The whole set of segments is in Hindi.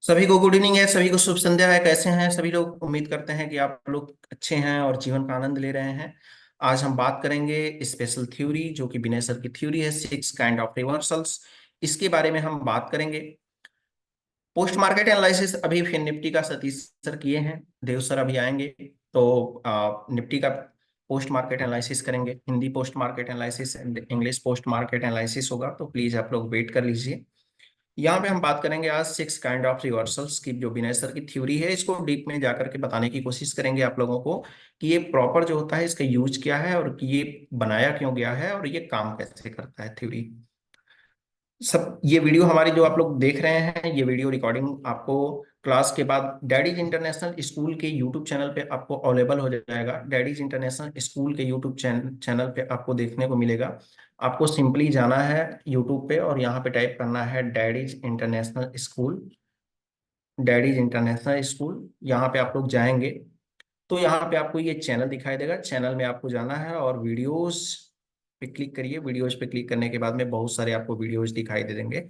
सभी को गुड इवनिंग है। सभी को शुभ संध्या है। कैसे हैं सभी लोग? उम्मीद करते हैं कि आप लोग अच्छे हैं और जीवन का आनंद ले रहे हैं। आज हम बात करेंगे स्पेशल थ्योरी, जो कि विनय सर की थ्योरी है, 6 काइंड ऑफ रिवर्सल्स। इसके बारे में हम बात करेंगे। पोस्ट मार्केट एनालिसिस अभी फिर निफ्टी का सतीश सर किए हैं, देव सर अभी आएंगे। तो निफ्टी का पोस्ट मार्केट एनालिसिस करेंगे। Hindi post market analysis and English post market analysis होगा, तो प्लीज आप लोग वेट कर लीजिए। यहाँ पे हम बात करेंगे आज 6 काइंड ऑफ रिवर्सल्स की, जो विनय सर की थ्योरी है। इसको डीप में जाकर के बताने की कोशिश करेंगे आप लोगों को कि ये प्रॉपर जो होता है इसका यूज क्या है, और कि ये बनाया क्यों गया है, और ये काम कैसे करता है थ्योरी। सब ये वीडियो हमारी जो आप लोग देख रहे हैं, ये वीडियो रिकॉर्डिंग आपको क्लास के बाद डैडीज इंटरनेशनल स्कूल के यूट्यूब चैनल पे आपको अवेलेबल हो जाएगा। डैडीज इंटरनेशनल स्कूल के यूट्यूब चैनल पे आपको देखने को मिलेगा। आपको सिंपली जाना है यूट्यूब पे और यहाँ पे टाइप करना है daddies international school. Daddies international school, यहाँ पे आप लोग जाएंगे तो यहाँ पे आपको ये चैनल दिखाई देगा। चैनल में आपको जाना है और वीडियोस पे क्लिक करिए। वीडियोस पे क्लिक करने के बाद में बहुत सारे आपको वीडियोस दिखाई दे देंगे।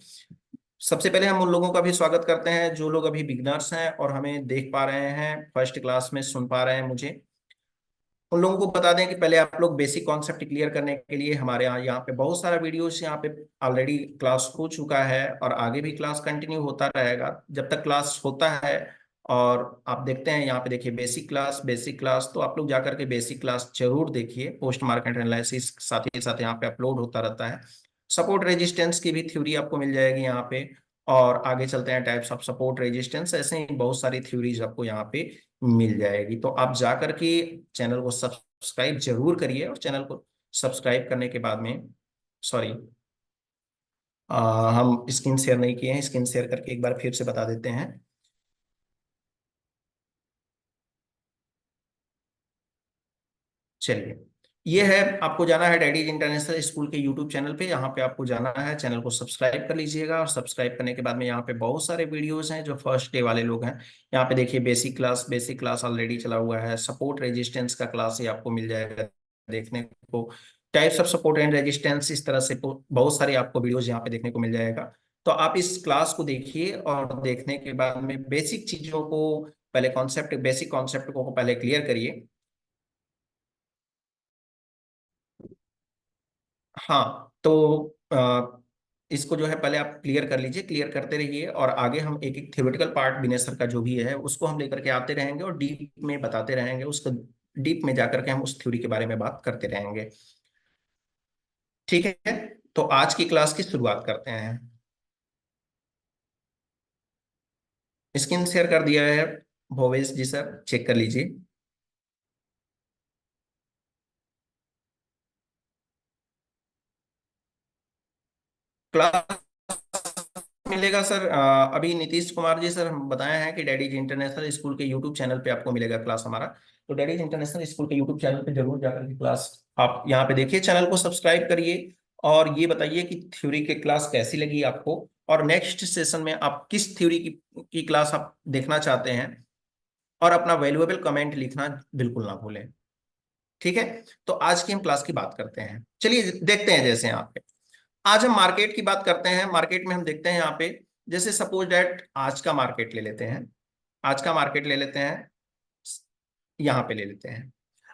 सबसे पहले हम उन लोगों का भी स्वागत करते हैं जो लोग अभी बिगनर्स हैं और हमें देख पा रहे हैं, फर्स्ट क्लास में सुन पा रहे हैं मुझे। उन लोगों को बता दें कि पहले आप लोग बेसिक कॉन्सेप्ट क्लियर करने के लिए हमारे यहाँ पे बहुत सारा वीडियोस यहाँ पे ऑलरेडी क्लास हो चुका है, और आगे भी क्लास कंटिन्यू होता रहेगा जब तक क्लास होता है। और आप देखते हैं यहाँ पे, देखिए बेसिक क्लास, तो आप लोग जाकर के बेसिक क्लास जरूर देखिए। पोस्ट मार्केट एनालिसिस साथ ही साथ यहाँ पे अपलोड होता रहता है। सपोर्ट रेजिस्टेंस की भी थ्योरी आपको मिल जाएगी यहाँ पे। और आगे चलते हैं, टाइप्स ऑफ सपोर्ट रेजिस्टेंस, ऐसे ही बहुत सारी थ्योरीज आपको यहाँ पे मिल जाएगी। तो आप जाकर के चैनल को सब्सक्राइब जरूर करिए, और चैनल को सब्सक्राइब करने के बाद में, सॉरी, हम स्क्रीन शेयर नहीं किए हैं, स्क्रीन शेयर करके एक बार फिर से बता देते हैं। चलिए, ये है, आपको जाना है डैडीज इंटरनेशनल स्कूल के यूट्यूब चैनल पे। यहाँ पे आपको जाना है, चैनल को सब्सक्राइब कर लीजिएगा, और सब्सक्राइब करने के बाद में यहाँ पे बहुत सारे वीडियोस हैं जो फर्स्ट डे वाले लोग हैं। यहाँ पे देखिए बेसिक क्लास ऑलरेडी चला हुआ है। सपोर्ट रेजिस्टेंस का क्लास ही आपको मिल जाएगा देखने को। Types of support and resistance, इस तरह से बहुत सारे आपको वीडियोज यहाँ पे देखने को मिल जाएगा। तो आप इस क्लास को देखिए, और देखने के बाद में बेसिक चीजों को पहले, बेसिक कॉन्सेप्ट को पहले क्लियर करिए। हाँ, तो इसको जो है पहले आप क्लियर कर लीजिए, क्लियर करते रहिए, और आगे हम एक एक थ्योरेटिकल पार्ट विनय सर का जो भी है उसको हम लेकर के आते रहेंगे, और डीप में बताते रहेंगे उसको। डीप में जाकर के हम उस थ्योरी के बारे में बात करते रहेंगे। ठीक है, तो आज की क्लास की शुरुआत करते हैं। स्क्रीन शेयर कर दिया है भोवेश जी, सर चेक कर लीजिए। क्लास मिलेगा सर, अभी नीतीश कुमार जी सर हम बताए हैं कि डैडीज इंटरनेशनल स्कूल के यूट्यूब चैनल पे आपको मिलेगा क्लास हमारा। तो डैडीज इंटरनेशनल स्कूल के यूट्यूब चैनल पे जरूर जाकर के क्लास आप यहाँ पे देखिए, चैनल को सब्सक्राइब करिए, और ये बताइए कि थ्योरी की क्लास कैसी लगी आपको, और नेक्स्ट सेशन में आप किस थ्योरी की क्लास आप देखना चाहते हैं। और अपना वैल्यूएबल कमेंट लिखना बिल्कुल ना भूलें। ठीक है, तो आज की हम क्लास की बात करते हैं। चलिए देखते हैं, जैसे यहाँ पे आज हम मार्केट की बात करते हैं। मार्केट में हम देखते हैं यहाँ पे, जैसे सपोज डेट आज का मार्केट ले लेते हैं। आज का मार्केट ले लेते हैं, यहाँ पे ले लेते हैं।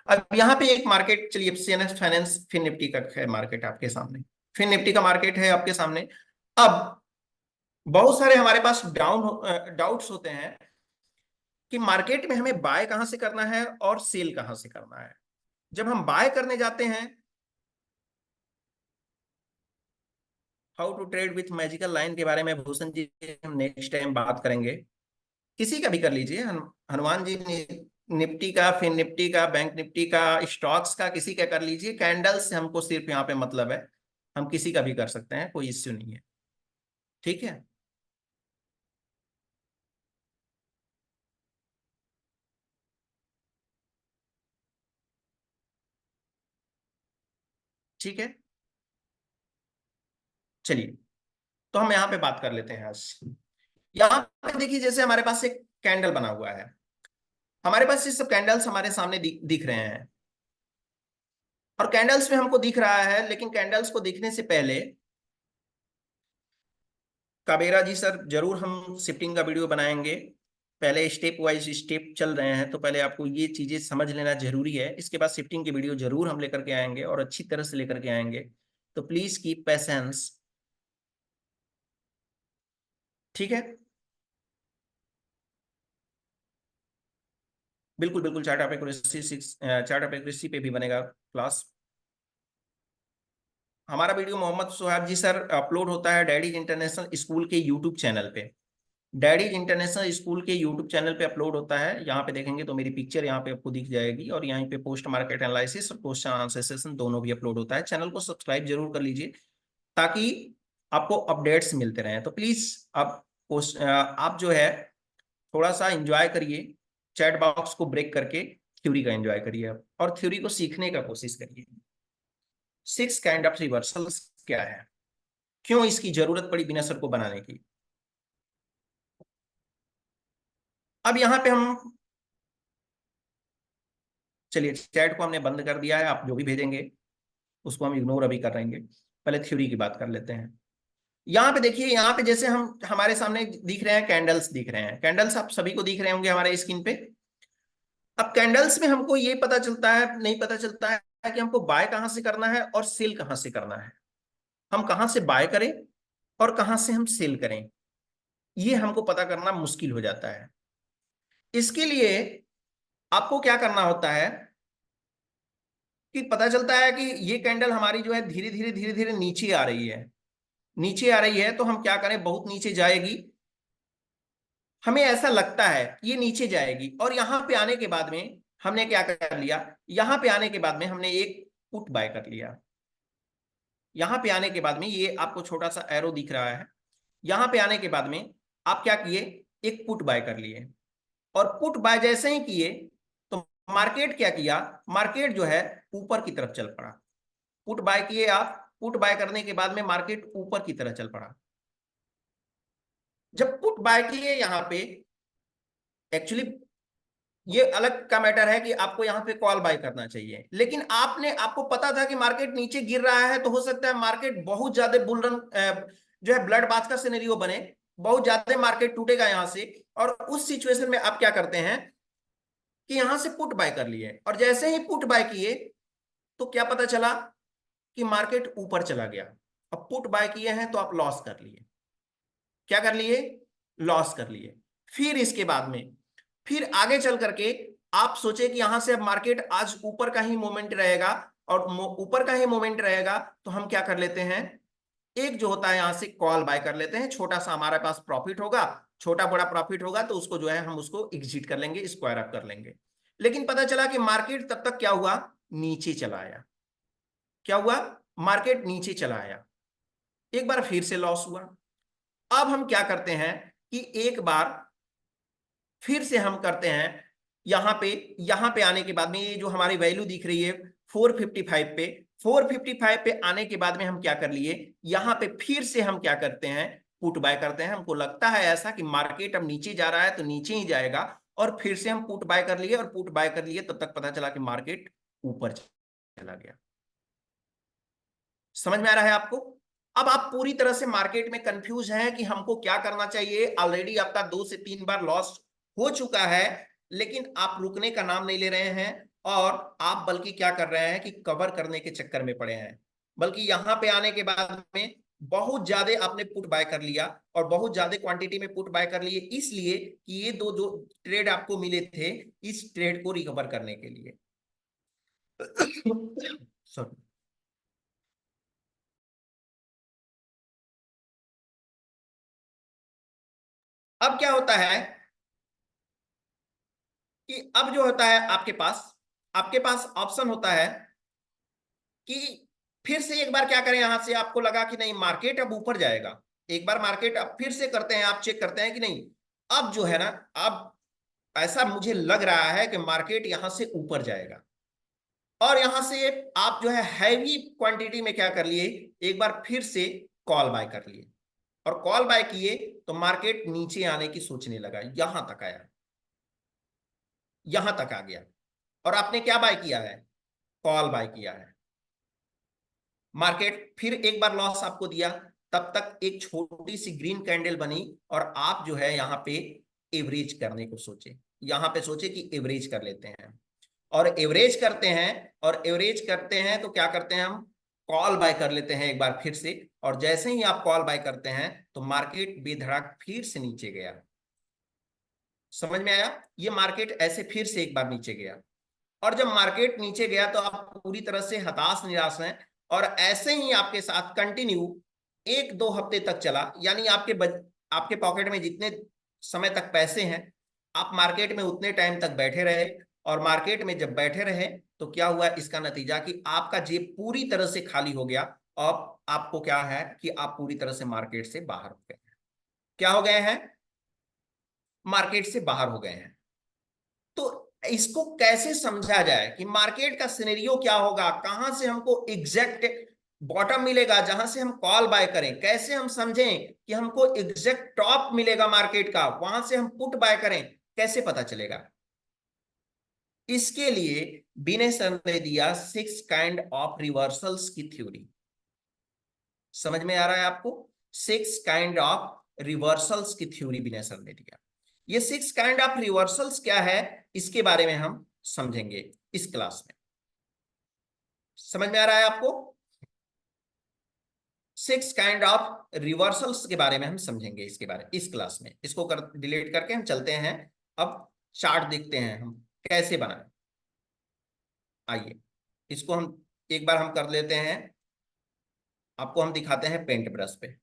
अब यहाँ पे एक मार्केट, चलिए सीएनएस फाइनेंस फिन निफ्टी का है मार्केट आपके सामने। फिन निफ्टी का मार्केट है आपके सामने। अब बहुत सारे हमारे पास डाउट्स होते हैं कि मार्केट में हमें बाय कहां से करना है और सेल कहां से करना है। जब हम बाय करने जाते हैं, how to trade with magical line के बारे में भूषण जी हम नेक्स्ट टाइम बात करेंगे। किसी का भी कर लीजिए, हनुमान जी निफ्टी का, फिर निफ्टी का, बैंक निफ्टी का, स्टॉक्स का, किसी का कर लीजिए। कैंडल से हमको सिर्फ यहाँ पे मतलब है, हम किसी का भी कर सकते हैं, कोई इश्यू नहीं है। ठीक है, ठीक है। चलिए, तो हम यहाँ पे बात कर लेते हैं आज। यहाँ पे देखिए, जैसे हमारे पास एक कैंडल बना हुआ है, हमारे पास ये सब कैंडल्स हमारे सामने दिख रहे हैं, और कैंडल्स में हमको दिख रहा है, लेकिन कैंडल्स को दिखने से पहले काबेरा जी सर, जरूर हम शिफ्टिंग का वीडियो बनाएंगे। पहले स्टेप वाइज स्टेप चल रहे हैं, तो पहले आपको ये चीजें समझ लेना जरूरी है। इसके बाद शिफ्टिंग की वीडियो जरूर हम लेकर के आएंगे और अच्छी तरह से लेकर के आएंगे। तो प्लीज कीप पेशेंस। ठीक है, बिल्कुल बिल्कुल। Chart of accuracy 6, chart of accuracy पे भी बनेगा क्लास। हमारा वीडियो मोहम्मद सुहाब जी सर अपलोड होता है डैडीज इंटरनेशनल स्कूल के यूट्यूब चैनल पे। डैडीज इंटरनेशनल स्कूल के यूट्यूब चैनल पे अपलोड होता है। यहाँ पे देखेंगे तो मेरी पिक्चर यहाँ पे आपको दिख जाएगी, और यहाँ पे पोस्ट मार्केट एनालिसिस और क्वेश्चन आंसर सेशन दोनों भी अपलोड होता है। चैनल को सब्सक्राइब जरूर कर लीजिए, ताकि आपको अपडेट्स मिलते रहें। तो प्लीज आप जो है थोड़ा सा इंजॉय करिए, चैट बॉक्स को ब्रेक करके थ्योरी का एंजॉय करिए आप, और थ्योरी को सीखने का कोशिश करिए। 6 काइंड ऑफ रिवर्सल्स क्या है, क्यों इसकी जरूरत पड़ी बिना सर को बनाने की। अब यहाँ पे हम, चलिए चैट को हमने बंद कर दिया है, आप जो भी भेजेंगे उसको हम इग्नोर अभी कर रहेंगे। पहले थ्योरी की बात कर लेते हैं। यहाँ पे देखिए, यहाँ पे जैसे हम हमारे सामने दिख रहे हैं, कैंडल्स दिख रहे हैं। कैंडल्स आप सभी को दिख रहे होंगे हमारे स्क्रीन पे। अब कैंडल्स में हमको ये पता चलता है, नहीं पता चलता है कि हमको बाय कहां से करना है और सेल कहां से करना है। हम कहां से बाय करें और कहां से हम सेल करें, ये हमको पता करना मुश्किल हो जाता है। इसके लिए आपको क्या करना होता है कि पता चलता है कि ये कैंडल हमारी जो है धीरे धीरे धीरे धीरे नीचे आ रही है। नीचे आ रही है तो हम क्या करें, बहुत नीचे जाएगी, हमें ऐसा लगता है कि ये नीचे जाएगी। और यहां पे आने के बाद में हमने क्या कर लिया, यहां पे आने के बाद में हमने एक पुट बाय कर लिया। यहां पे आने के बाद में ये आपको छोटा सा एरो दिख रहा है, यहां पे आने के बाद में आप क्या किए, एक पुट बाय कर लिए। और पुट बाय जैसे ही किए तो मार्केट क्या किया, मार्केट जो है ऊपर की तरफ चल पड़ा। पुट बाय किए आप, पुट बाय करने के बाद में मार्केट ऊपर की तरफ चल पड़ा। जब पुट बाय किए यहां पे, एक्चुअली ये अलग का मैटर है कि आपको यहाँ पे कॉल बाय करना चाहिए, लेकिन आपको पता था कि मार्केट नीचे गिर रहा है, तो हो सकता है मार्केट बहुत ज्यादा बुल रन जो है ब्लड बाथ का सिनेरियो बने, बहुत ज्यादा मार्केट टूटेगा यहाँ से। और उस सिचुएशन में आप क्या करते हैं कि यहां से पुट बाय कर लिए, और जैसे ही पुट बाय किए तो क्या पता चला कि मार्केट ऊपर चला गया। अब पुट बाय किए हैं तो आप लॉस कर लिए। क्या कर लिए, लॉस कर लिए। फिर इसके बाद में, फिर आगे चल करके आप सोचे कि यहां से अब मार्केट आज ऊपर का ही मोमेंट रहेगा, और ऊपर का ही मोमेंट रहेगा, तो हम क्या कर लेते हैं, एक जो होता है यहां से कॉल बाय कर लेते हैं। छोटा सा हमारे पास प्रॉफिट होगा, छोटा बड़ा प्रॉफिट होगा, तो उसको जो है हम उसको एग्जिट कर लेंगे, स्क्वायर अप कर लेंगे। लेकिन पता चला कि मार्केट तब तक क्या हुआ, नीचे चला आया। क्या हुआ, मार्केट नीचे चला आया, एक बार फिर से लॉस हुआ। अब हम क्या करते हैं कि एक बार फिर से हम करते हैं, यहां पे आने के बाद में ये जो हमारी वैल्यू दिख रही है 455 पे, 455 पे आने के बाद में हम क्या कर लिए, यहां पे फिर से हम क्या करते हैं, पुट बाय करते हैं। हमको लगता है ऐसा कि मार्केट अब नीचे जा रहा है तो नीचे ही जाएगा, और फिर से हम पुट बाय कर लिए, और पुट बाय कर लिए तब तक पता चला कि मार्केट ऊपर चला गया। समझ में आ रहा है आपको। अब आप पूरी तरह से मार्केट में कंफ्यूज हैं कि हमको क्या करना चाहिए। ऑलरेडी आपका 2 से 3 बार लॉस हो चुका है, लेकिन आप रुकने का नाम नहीं ले रहे हैं, और आप बल्कि क्या कर रहे हैं कि कवर करने के चक्कर में पड़े हैं। बल्कि यहां पे आने के बाद में बहुत ज्यादा आपने पुट बाय कर लिया, और बहुत ज्यादा क्वांटिटी में पुट बाय कर लिए, इसलिए कि ये दो जो ट्रेड आपको मिले थे, इस ट्रेड को रिकवर करने के लिए। सॉरी। अब क्या होता है कि अब जो होता है आपके पास ऑप्शन होता है कि फिर से एक बार क्या करें, यहां से आपको लगा कि नहीं मार्केट अब ऊपर जाएगा, एक बार मार्केट अब फिर से करते हैं, आप चेक करते हैं कि नहीं, अब जो है ना, अब ऐसा मुझे लग रहा है कि मार्केट यहां से ऊपर जाएगा। और यहां से आप जो है हैवी क्वांटिटी में क्या कर लिए, एक बार फिर से कॉल बाय कर लिए, और कॉल बाय किए तो मार्केट नीचे आने की सोचने लगा, यहां तक आया, यहां तक आ गया, और आपने क्या बाय किया है, कॉल बाय किया है। मार्केट फिर एक बार लॉस आपको दिया, तब तक एक छोटी सी ग्रीन कैंडल बनी और आप जो है यहाँ पे एवरेज करने को सोचे, यहाँ पे सोचे कि एवरेज कर लेते हैं, और एवरेज करते हैं, और एवरेज करते हैं तो क्या करते हैं हम, कॉल बाय कर लेते हैं एक बार फिर से। और जैसे ही आप कॉल बाय करते हैं तो मार्केट बेधड़क फिर से नीचे गया। समझ में आया? ये मार्केट ऐसे फिर से एक बार नीचे गया, और जब मार्केट नीचे गया तो आप पूरी तरह से हताश निराश हैं, और ऐसे ही आपके साथ कंटिन्यू 1-2 हफ्ते तक चला। यानी आपके पॉकेट में जितने समय तक पैसे हैं, आप मार्केट में उतने टाइम तक बैठे रहे, और मार्केट में जब बैठे रहे तो क्या हुआ, इसका नतीजा कि आपका जेब पूरी तरह से खाली हो गया। और आपको क्या है कि आप पूरी तरह से मार्केट से बाहर हो गए। क्या हो गए हैं? मार्केट से बाहर हो गए हैं। तो इसको कैसे समझा जाए कि मार्केट का सिनेरियो क्या होगा, कहां से हमको एग्जैक्ट बॉटम मिलेगा जहां से हम कॉल बाय करें, कैसे हम समझें कि हमको एग्जैक्ट टॉप मिलेगा मार्केट का, वहां से हम पुट बाय करें, कैसे पता चलेगा? इसके लिए विनय सर ने दिया 6 काइंड ऑफ रिवर्सल्स की थ्योरी। समझ में आ रहा है आपको? 6 काइंड ऑफ रिवर्सल्स की थ्योरी विनय सर ने दिया। ये 6 काइंड ऑफ रिवर्सल्स क्या है, इसके बारे में हम समझेंगे इस क्लास में। समझ में आ रहा है आपको? 6 काइंड ऑफ रिवर्सल्स के बारे में हम समझेंगे इसके बारे इस क्लास में। इसको डिलीट करके हम चलते हैं, अब चार्ट देखते हैं हम कैसे बनाएं। आइए इसको हम एक बार हम कर लेते हैं, आपको हम दिखाते हैं पेंट ब्रश पे।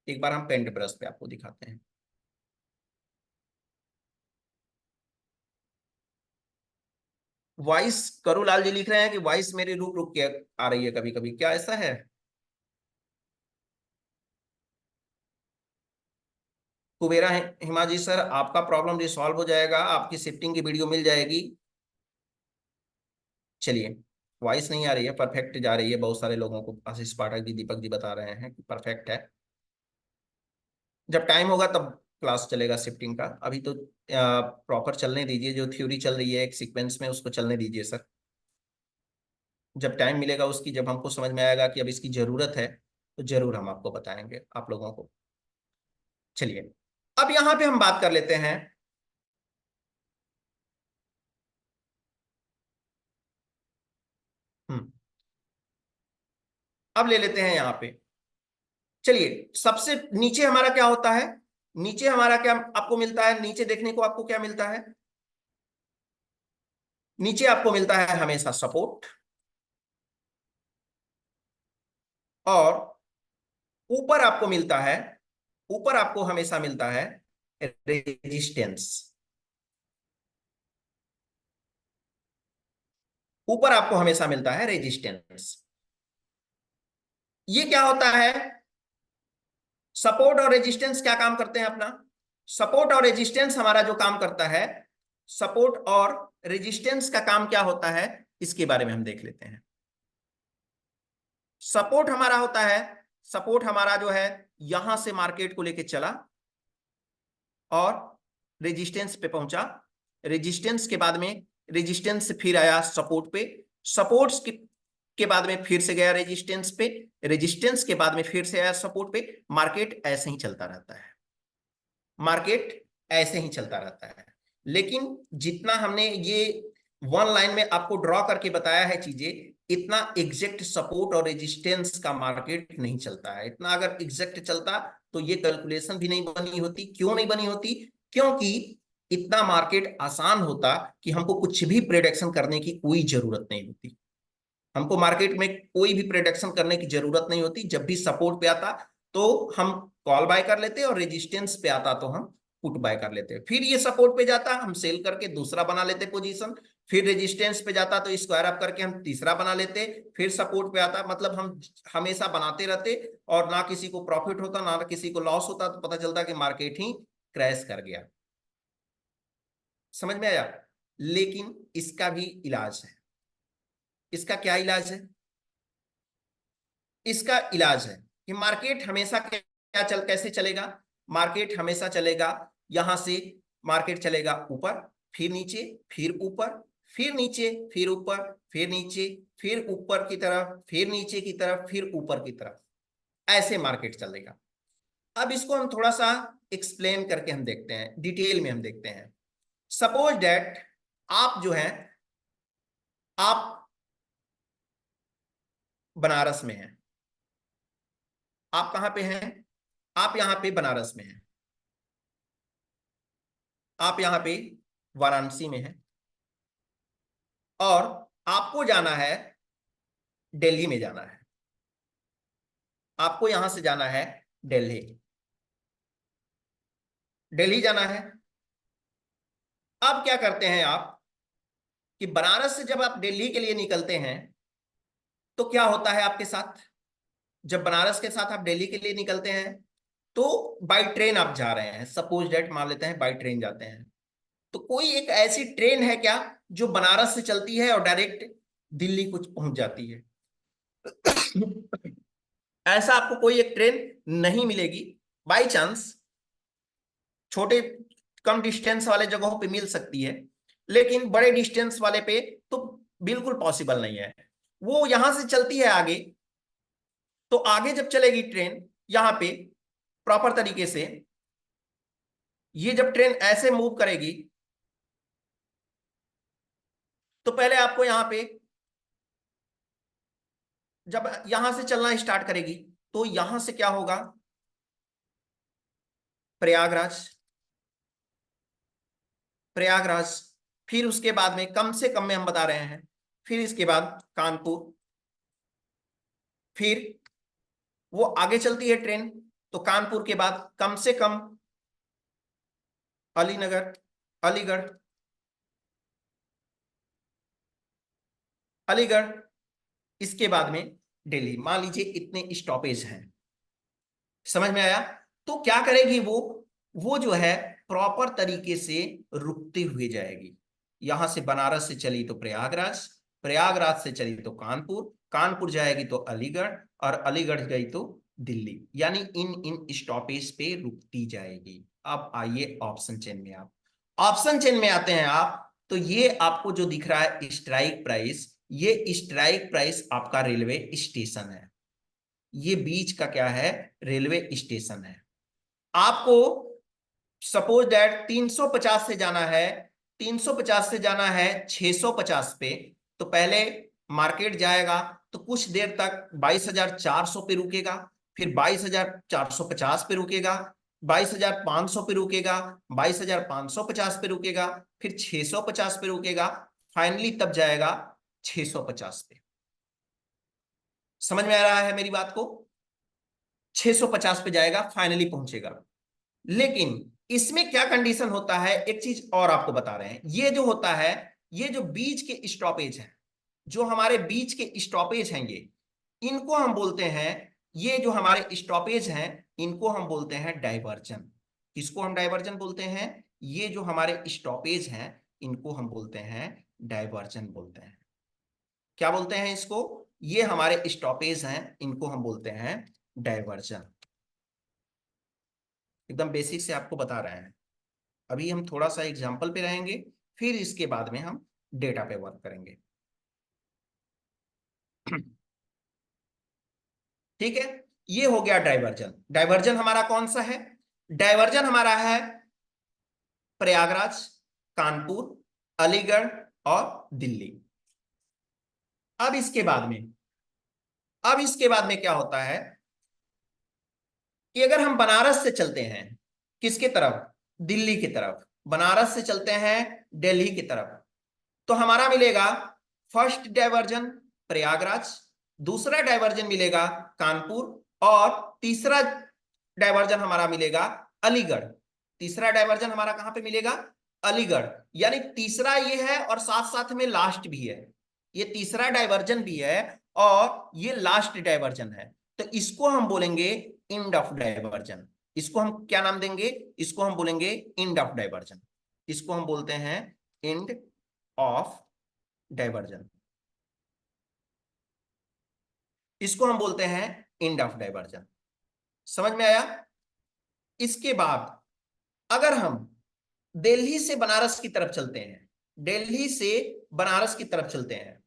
एक बार हम पेंट ब्रश पे आपको दिखाते हैं। वॉइस करूलाल जी लिख रहे हैं कि वॉइस मेरी रुक रुक के आ रही है कभी कभी, क्या ऐसा है? कुबेरा हिमा जी सर, आपका प्रॉब्लम रिसॉल्व हो जाएगा, आपकी शिफ्टिंग की वीडियो मिल जाएगी। चलिए, वॉइस नहीं आ रही है, परफेक्ट जा रही है। बहुत सारे लोगों को आशीष पाठक जी, दीपक जी बता रहे हैं कि परफेक्ट है। जब टाइम होगा तब क्लास चलेगा शिफ्टिंग का, अभी तो प्रॉपर चलने दीजिए। जो थ्योरी चल रही है एक सीक्वेंस में, उसको चलने दीजिए सर। जब टाइम मिलेगा उसकी, जब हमको समझ में आएगा कि अब इसकी जरूरत है, तो जरूर हम आपको बताएंगे आप लोगों को। चलिए, अब यहां पे हम बात कर लेते हैं। हम्म अब ले लेते हैं यहां पे। चलिए, सबसे नीचे हमारा क्या होता है? नीचे हमारा क्या आपको मिलता है? नीचे देखने को आपको क्या मिलता है? नीचे आपको मिलता है हमेशा सपोर्ट, और ऊपर आपको मिलता है, ऊपर आपको हमेशा मिलता है रेजिस्टेंस। ऊपर आपको हमेशा मिलता है रेजिस्टेंस। ये क्या होता है? सपोर्ट और रेजिस्टेंस क्या काम करते हैं अपना? सपोर्ट और रेजिस्टेंस हमारा जो काम करता है, सपोर्ट और रेजिस्टेंस का काम क्या होता है, इसके बारे में हम देख लेते हैं। सपोर्ट हमारा होता है, सपोर्ट हमारा जो है यहां से मार्केट को लेके चला और रेजिस्टेंस पे पहुंचा। रेजिस्टेंस के बाद में, रेजिस्टेंस से फिर आया सपोर्ट पे, सपोर्ट्स के बाद में फिर से गया रेजिस्टेंस पे, रेजिस्टेंस के बाद में फिर से आया सपोर्ट पे। मार्केट ऐसे ही चलता रहता है, मार्केट ऐसे ही चलता रहता है। लेकिन जितना हमने ये वन लाइन में आपको ड्रॉ करके बताया है चीजें, इतना एग्जैक्ट सपोर्ट और रेजिस्टेंस का मार्केट नहीं चलता है। इतना अगर एग्जैक्ट चलता तो ये कैलकुलेशन भी नहीं बनी होती। क्यों नहीं बनी होती? क्योंकि इतना मार्केट आसान होता कि हमको कुछ भी प्रेडिक्शन करने की कोई जरूरत नहीं होती। हमको मार्केट में कोई भी प्रेडिक्शन करने की जरूरत नहीं होती। जब भी सपोर्ट पे आता तो हम कॉल बाय कर लेते, और रेजिस्टेंस पे आता तो हम पुट बाय कर लेते। फिर ये सपोर्ट पे जाता, हम सेल करके दूसरा बना लेते पोजीशन। फिर रेजिस्टेंस पे जाता तो स्क्वायर अप करके हम तीसरा बना लेते। फिर सपोर्ट पे आता, मतलब हम हमेशा बनाते रहते, और ना किसी को प्रॉफिट होता ना किसी को लॉस होता। तो पता चलता कि मार्केट ही क्रैश कर गया। समझ में आया? लेकिन इसका भी इलाज है। इसका क्या इलाज है? इसका इलाज है कि मार्केट हमेशा क्या कैसे चलेगा? मार्केट हमेशा चलेगा यहां से, मार्केट चलेगा ऊपर, फिर नीचे, फिर ऊपर, फिर नीचे, फिर ऊपर, फिर नीचे, फिर ऊपर की तरफ, फिर नीचे की तरफ, फिर ऊपर की तरफ। ऐसे मार्केट चलेगा। अब इसको हम थोड़ा सा एक्सप्लेन करके हम देखते हैं, डिटेल में हम देखते हैं। सपोज दैट आप जो है, आप बनारस में हैं। आप कहां पे हैं? आप यहां पे बनारस में हैं। आप यहां पे वाराणसी में हैं और आपको जाना है, दिल्ली में जाना है। आपको यहां से जाना है दिल्ली। दिल्ली जाना है। अब क्या करते हैं आप कि बनारस से जब आप दिल्ली के लिए निकलते हैं तो क्या होता है आपके साथ? जब बनारस के साथ आप दिल्ली के लिए निकलते हैं तो बाई ट्रेन आप जा रहे हैं, सपोज डेट मान लेते हैं बाई ट्रेन जाते हैं। तो कोई एक ऐसी ट्रेन है क्या जो बनारस से चलती है और डायरेक्ट दिल्ली कुछ पहुंच जाती है? ऐसा आपको कोई एक ट्रेन नहीं मिलेगी। बाई चांस छोटे कम डिस्टेंस वाले जगहों पे मिल सकती है, लेकिन बड़े डिस्टेंस वाले पे तो बिल्कुल पॉसिबल नहीं है। वो यहां से चलती है आगे, तो आगे जब चलेगी ट्रेन यहां पे प्रॉपर तरीके से, ये जब ट्रेन ऐसे मूव करेगी तो पहले आपको यहां पे, जब यहां से चलना स्टार्ट करेगी तो यहां से क्या होगा? प्रयागराज। प्रयागराज, फिर उसके बाद में कम से कम में हम बता रहे हैं, फिर इसके बाद कानपुर, फिर वो आगे चलती है ट्रेन तो कानपुर के बाद कम से कम अलीनगर, अलीगढ़, अलीगढ़, इसके बाद में दिल्ली। मान लीजिए इतने स्टॉपेज हैं। समझ में आया? तो क्या करेगी वो जो है प्रॉपर तरीके से रुकती हुई जाएगी। यहां से बनारस से चली तो प्रयागराज, प्रयागराज से चली तो कानपुर, कानपुर जाएगी तो अलीगढ़, और अलीगढ़ गई तो दिल्ली। यानी इन इन स्टॉपेज पे रुकती जाएगी। अब आइए ऑप्शन चेन में। आप ऑप्शन चेन में आते हैं आप, तो ये आपको जो दिख रहा है स्ट्राइक प्राइस, ये स्ट्राइक प्राइस आपका रेलवे स्टेशन है। ये बीच का क्या है? रेलवे स्टेशन है। आपको सपोज दैट 350 से जाना है, 350 से जाना है 650 पे, तो पहले मार्केट जाएगा तो कुछ देर तक 22,400 पे रुकेगा, फिर 22,450 पे रुकेगा, 22,500 पे रुकेगा, 22,550 पे रुकेगा, फिर 650 पे रुकेगा, फाइनली तब जाएगा 650 पे। समझ में आ रहा है मेरी बात को? 650 पे जाएगा, फाइनली पहुंचेगा। लेकिन इसमें क्या कंडीशन होता है, एक चीज और आपको बता रहे हैं। ये जो होता है, ये जो बीच के स्टॉपेज हैं, जो हमारे बीच के स्टॉपेज हैं, ये इनको हम बोलते हैं, ये जो हमारे स्टॉपेज हैं इनको हम बोलते हैं डाइवर्जन। किसको हम डाइवर्जन बोलते हैं? ये जो हमारे स्टॉपेज हैं इनको हम बोलते हैं डाइवर्जन बोलते हैं। क्या बोलते हैं इसको? ये हमारे स्टॉपेज हैं, इनको हम बोलते हैं डाइवर्जन। एकदम बेसिक से आपको बता रहे हैं। अभी हम थोड़ा सा एग्जाम्पल पे रहेंगे, फिर इसके बाद में हम डेटा पे वर्क करेंगे। ठीक है, ये हो गया डाइवर्जन। डाइवर्जन हमारा कौन सा है? डाइवर्जन हमारा है प्रयागराज, कानपुर, अलीगढ़ और दिल्ली। अब इसके बाद में, अब इसके बाद में क्या होता है कि अगर हम बनारस से चलते हैं, किसके तरफ? दिल्ली की तरफ। बनारस से चलते हैं दिल्ली की तरफ, तो हमारा मिलेगा फर्स्ट डाइवर्जन प्रयागराज, दूसरा डाइवर्जन मिलेगा कानपुर, और तीसरा डाइवर्जन हमारा मिलेगा अलीगढ़। तीसरा डाइवर्जन हमारा कहां पे मिलेगा? अलीगढ़। यानी तीसरा ये है और साथ साथ में लास्ट भी है। ये तीसरा डाइवर्जन भी है और ये लास्ट डाइवर्जन है। तो इसको हम बोलेंगे एंड ऑफ डाइवर्जन। इसको हम क्या नाम देंगे? इसको हम बोलेंगे एंड ऑफ डाइवर्जन। इसको हम बोलते हैं एंड ऑफ डाइवर्जन। इसको हम बोलते हैं एंड ऑफ डाइवर्जन। समझ में आया? इसके बाद अगर हम दिल्ली से बनारस की तरफ चलते हैं, दिल्ली से बनारस की तरफ चलते हैं,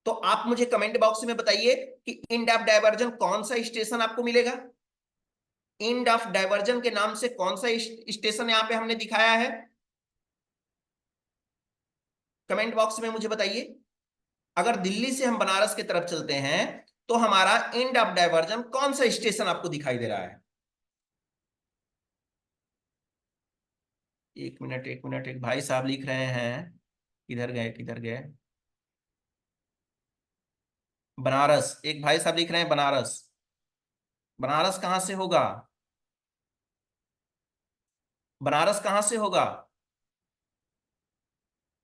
तो आप मुझे कमेंट बॉक्स में बताइए कि इंड ऑफ डाइवर्जन कौन सा स्टेशन आपको मिलेगा। इंड ऑफ डाइवर्जन के नाम से कौन सा स्टेशन यहां पे हमने दिखाया है, कमेंट बॉक्स में मुझे बताइए। अगर दिल्ली से हम बनारस की तरफ चलते हैं तो हमारा एंड ऑफ डाइवर्जन कौन सा स्टेशन आपको दिखाई दे रहा है। एक मिनट एक मिनट, एक भाई साहब लिख रहे हैं, किधर गए किधर गए। बनारस, एक भाई साहब लिख रहे हैं बनारस। बनारस कहां से होगा, बनारस कहां से होगा।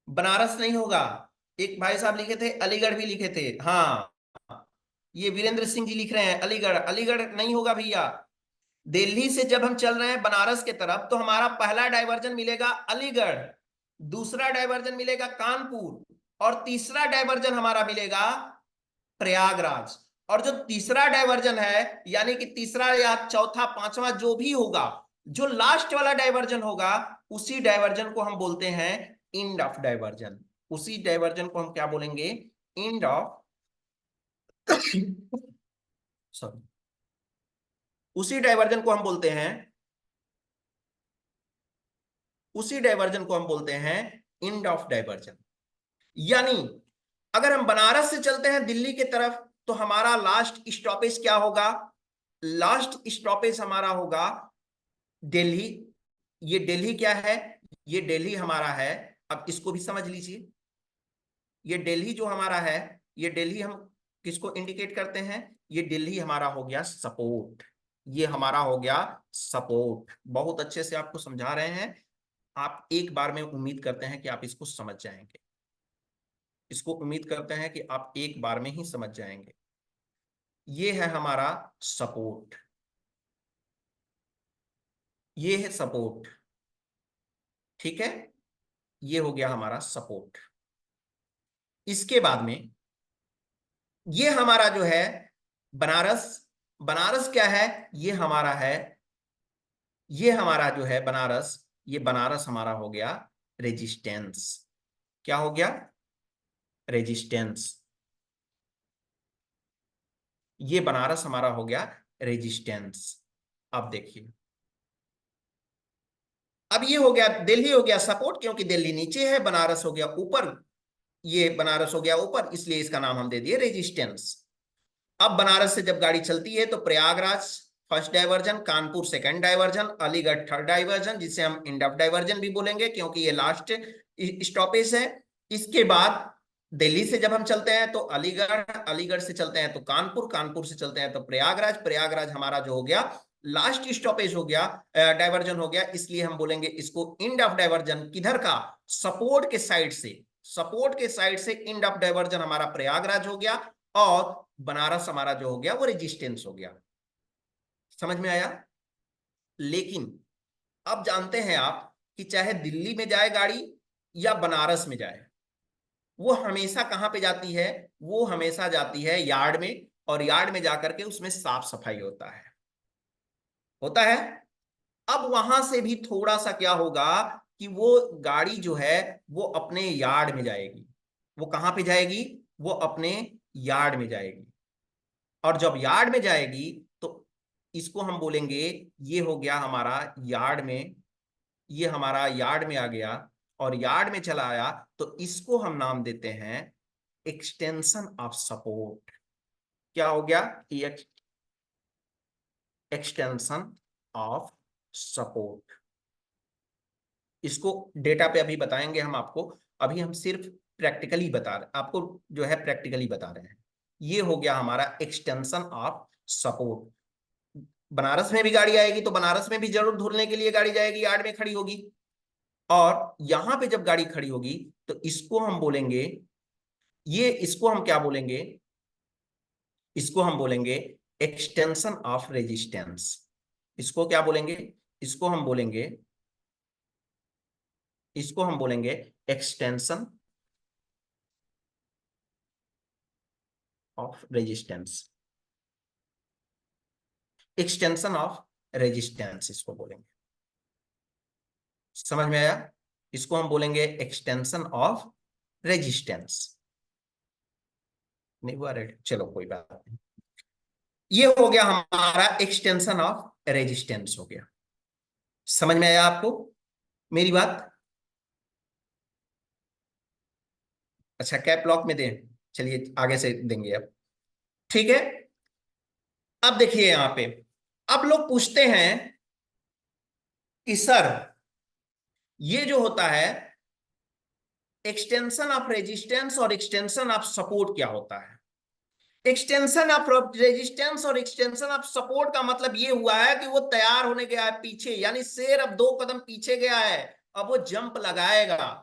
बनारस नहीं होगा। एक भाई साहब लिखे थे अलीगढ़ भी लिखे थे, हाँ, ये वीरेंद्र सिंह जी लिख रहे हैं अलीगढ़, अलीगढ़ नहीं होगा भैया। दिल्ली से जब हम चल रहे हैं बनारस के तरफ तो हमारा पहला डायवर्जन मिलेगा अलीगढ़, दूसरा डायवर्जन मिलेगा कानपुर, और तीसरा डायवर्जन हमारा मिलेगा प्रयागराज। और जो तीसरा डायवर्जन है, यानी कि तीसरा या चौथा पांचवा जो भी होगा, जो लास्ट वाला डायवर्जन होगा, उसी डायवर्जन को हम बोलते हैं इंड ऑफ डायवर्जन। उसी डायवर्जन को हम क्या बोलेंगे, इंड ऑफ सॉरी, उसी डायवर्जन को हम बोलते हैं, उसी डायवर्जन को हम बोलते हैं इंड ऑफ डायवर्जन। यानी अगर हम बनारस से चलते हैं दिल्ली की तरफ तो हमारा लास्ट स्टॉपेज क्या होगा, लास्ट स्टॉपेज हमारा होगा दिल्ली। ये दिल्ली क्या है, ये दिल्ली हमारा है। अब इसको भी समझ लीजिए, ये दिल्ली जो हमारा है, ये दिल्ली हम किसको इंडिकेट करते हैं, ये दिल्ली हमारा हो गया सपोर्ट, ये हमारा हो गया सपोर्ट। बहुत अच्छे से आपको समझा रहे हैं। आप एक बार में उम्मीद करते हैं कि आप इसको समझ जाएंगे, इसको उम्मीद करते हैं कि आप एक बार में ही समझ जाएंगे। ये है हमारा सपोर्ट, ये है सपोर्ट, ठीक है, ये हो गया हमारा सपोर्ट। इसके बाद में ये हमारा जो है बनारस, बनारस क्या है, ये हमारा है, ये हमारा जो है बनारस, ये बनारस हमारा हो गया रेजिस्टेंस। क्या हो गया, रेजिस्टेंस। ये बनारस हमारा हो गया रेजिस्टेंस। अब देखिए, अब ये हो गया दिल्ली हो गया सपोर्ट, क्योंकि दिल्ली नीचे है, बनारस हो गया ऊपर, ये बनारस हो गया ऊपर, इसलिए इसका नाम हम दे दिए रेजिस्टेंस। अब बनारस से जब गाड़ी चलती है तो Prayagraj first diversion, Kanpur second diversion, Aligarh third diversion, जिसे हम इंड ऑफ डाइवर्जन भी बोलेंगे क्योंकि ये लास्ट स्टॉपेज है। इसके बाद दिल्ली से जब हम चलते हैं तो अलीगढ़, अलीगढ़ से चलते हैं तो कानपुर, कानपुर से चलते हैं तो प्रयागराज, प्रयागराज हमारा जो हो गया लास्ट स्टॉपेज हो गया, डाइवर्जन हो गया, इसलिए हम बोलेंगे इसको इंड ऑफ डाइवर्जन। किधर का, सपोर्ट के साइड से, सपोर्ट के साइड से इंड ऑफ डाइवर्जन हमारा प्रयागराज हो गया, और बनारस हमारा जो हो गया वो रेजिस्टेंस हो गया। समझ में आया। लेकिन अब जानते हैं आप कि चाहे दिल्ली में जाए गाड़ी या बनारस में जाए, वो हमेशा कहां पे जाती है, वो हमेशा जाती है यार्ड में, और यार्ड में जाकर के उसमें साफ सफाई होता है, होता है। अब वहां से भी थोड़ा सा क्या होगा कि वो गाड़ी जो है वो अपने यार्ड में जाएगी। वो कहां पे जाएगी, वो अपने यार्ड में जाएगी। और जब यार्ड में जाएगी तो इसको हम बोलेंगे, ये हो गया हमारा यार्ड में, ये हमारा यार्ड में आ गया, और यार्ड में चला आया, तो इसको हम नाम देते हैं एक्सटेंशन ऑफ सपोर्ट। क्या हो गया, एक्सटेंशन ऑफ सपोर्ट। इसको डेटा पे अभी बताएंगे हम आपको, अभी हम सिर्फ प्रैक्टिकली बता रहे आपको, जो है प्रैक्टिकली बता रहे हैं। ये हो गया हमारा एक्सटेंशन ऑफ सपोर्ट। बनारस में भी गाड़ी आएगी तो बनारस में भी जरूर धुलने के लिए गाड़ी जाएगी, यार्ड में खड़ी होगी। और यहां पे जब गाड़ी खड़ी होगी तो इसको हम बोलेंगे, ये इसको हम क्या बोलेंगे, इसको हम बोलेंगे एक्सटेंशन ऑफ रेजिस्टेंस। इसको क्या बोलेंगे, इसको हम बोलेंगे, इसको हम बोलेंगे extension of resistance, extension of resistance इसको बोलेंगे। समझ में आया। इसको हम बोलेंगे एक्सटेंशन ऑफ रेजिस्टेंस। नहीं हुआ रेडी, चलो कोई बात नहीं। ये हो गया हमारा एक्सटेंशन ऑफ रेजिस्टेंस हो गया। समझ में आया आपको मेरी बात? अच्छा, कैप लॉक में दें, चलिए आगे से देंगे अब। ठीक है, अब देखिए यहां पे, अब लोग पूछते हैं कि सर ये जो होता है एक्सटेंशन ऑफ रेजिस्टेंस और एक्सटेंशन ऑफ सपोर्ट क्या होता है? एक्सटेंशन ऑफ रेजिस्टेंस और एक्सटेंशन ऑफ सपोर्ट का मतलब ये हुआ है कि वो तैयार होने गया है पीछे, यानी शेर अब 2 कदम पीछे गया है, अब वो जंप लगाएगा।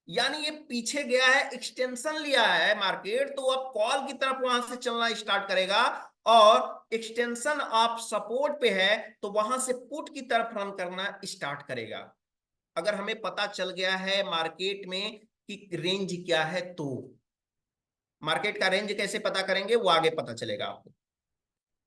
यानी ये पीछे गया है, एक्सटेंशन लिया है मार्केट, तो अब कॉल की तरफ वहां से चलना स्टार्ट करेगा, और एक्सटेंशन ऑफ सपोर्ट पे है तो वहां से पुट की तरफ रन करना स्टार्ट करेगा। अगर हमें पता चल गया है मार्केट में कि रेंज क्या है, तो मार्केट का रेंज कैसे पता करेंगे वो आगे पता चलेगा आपको।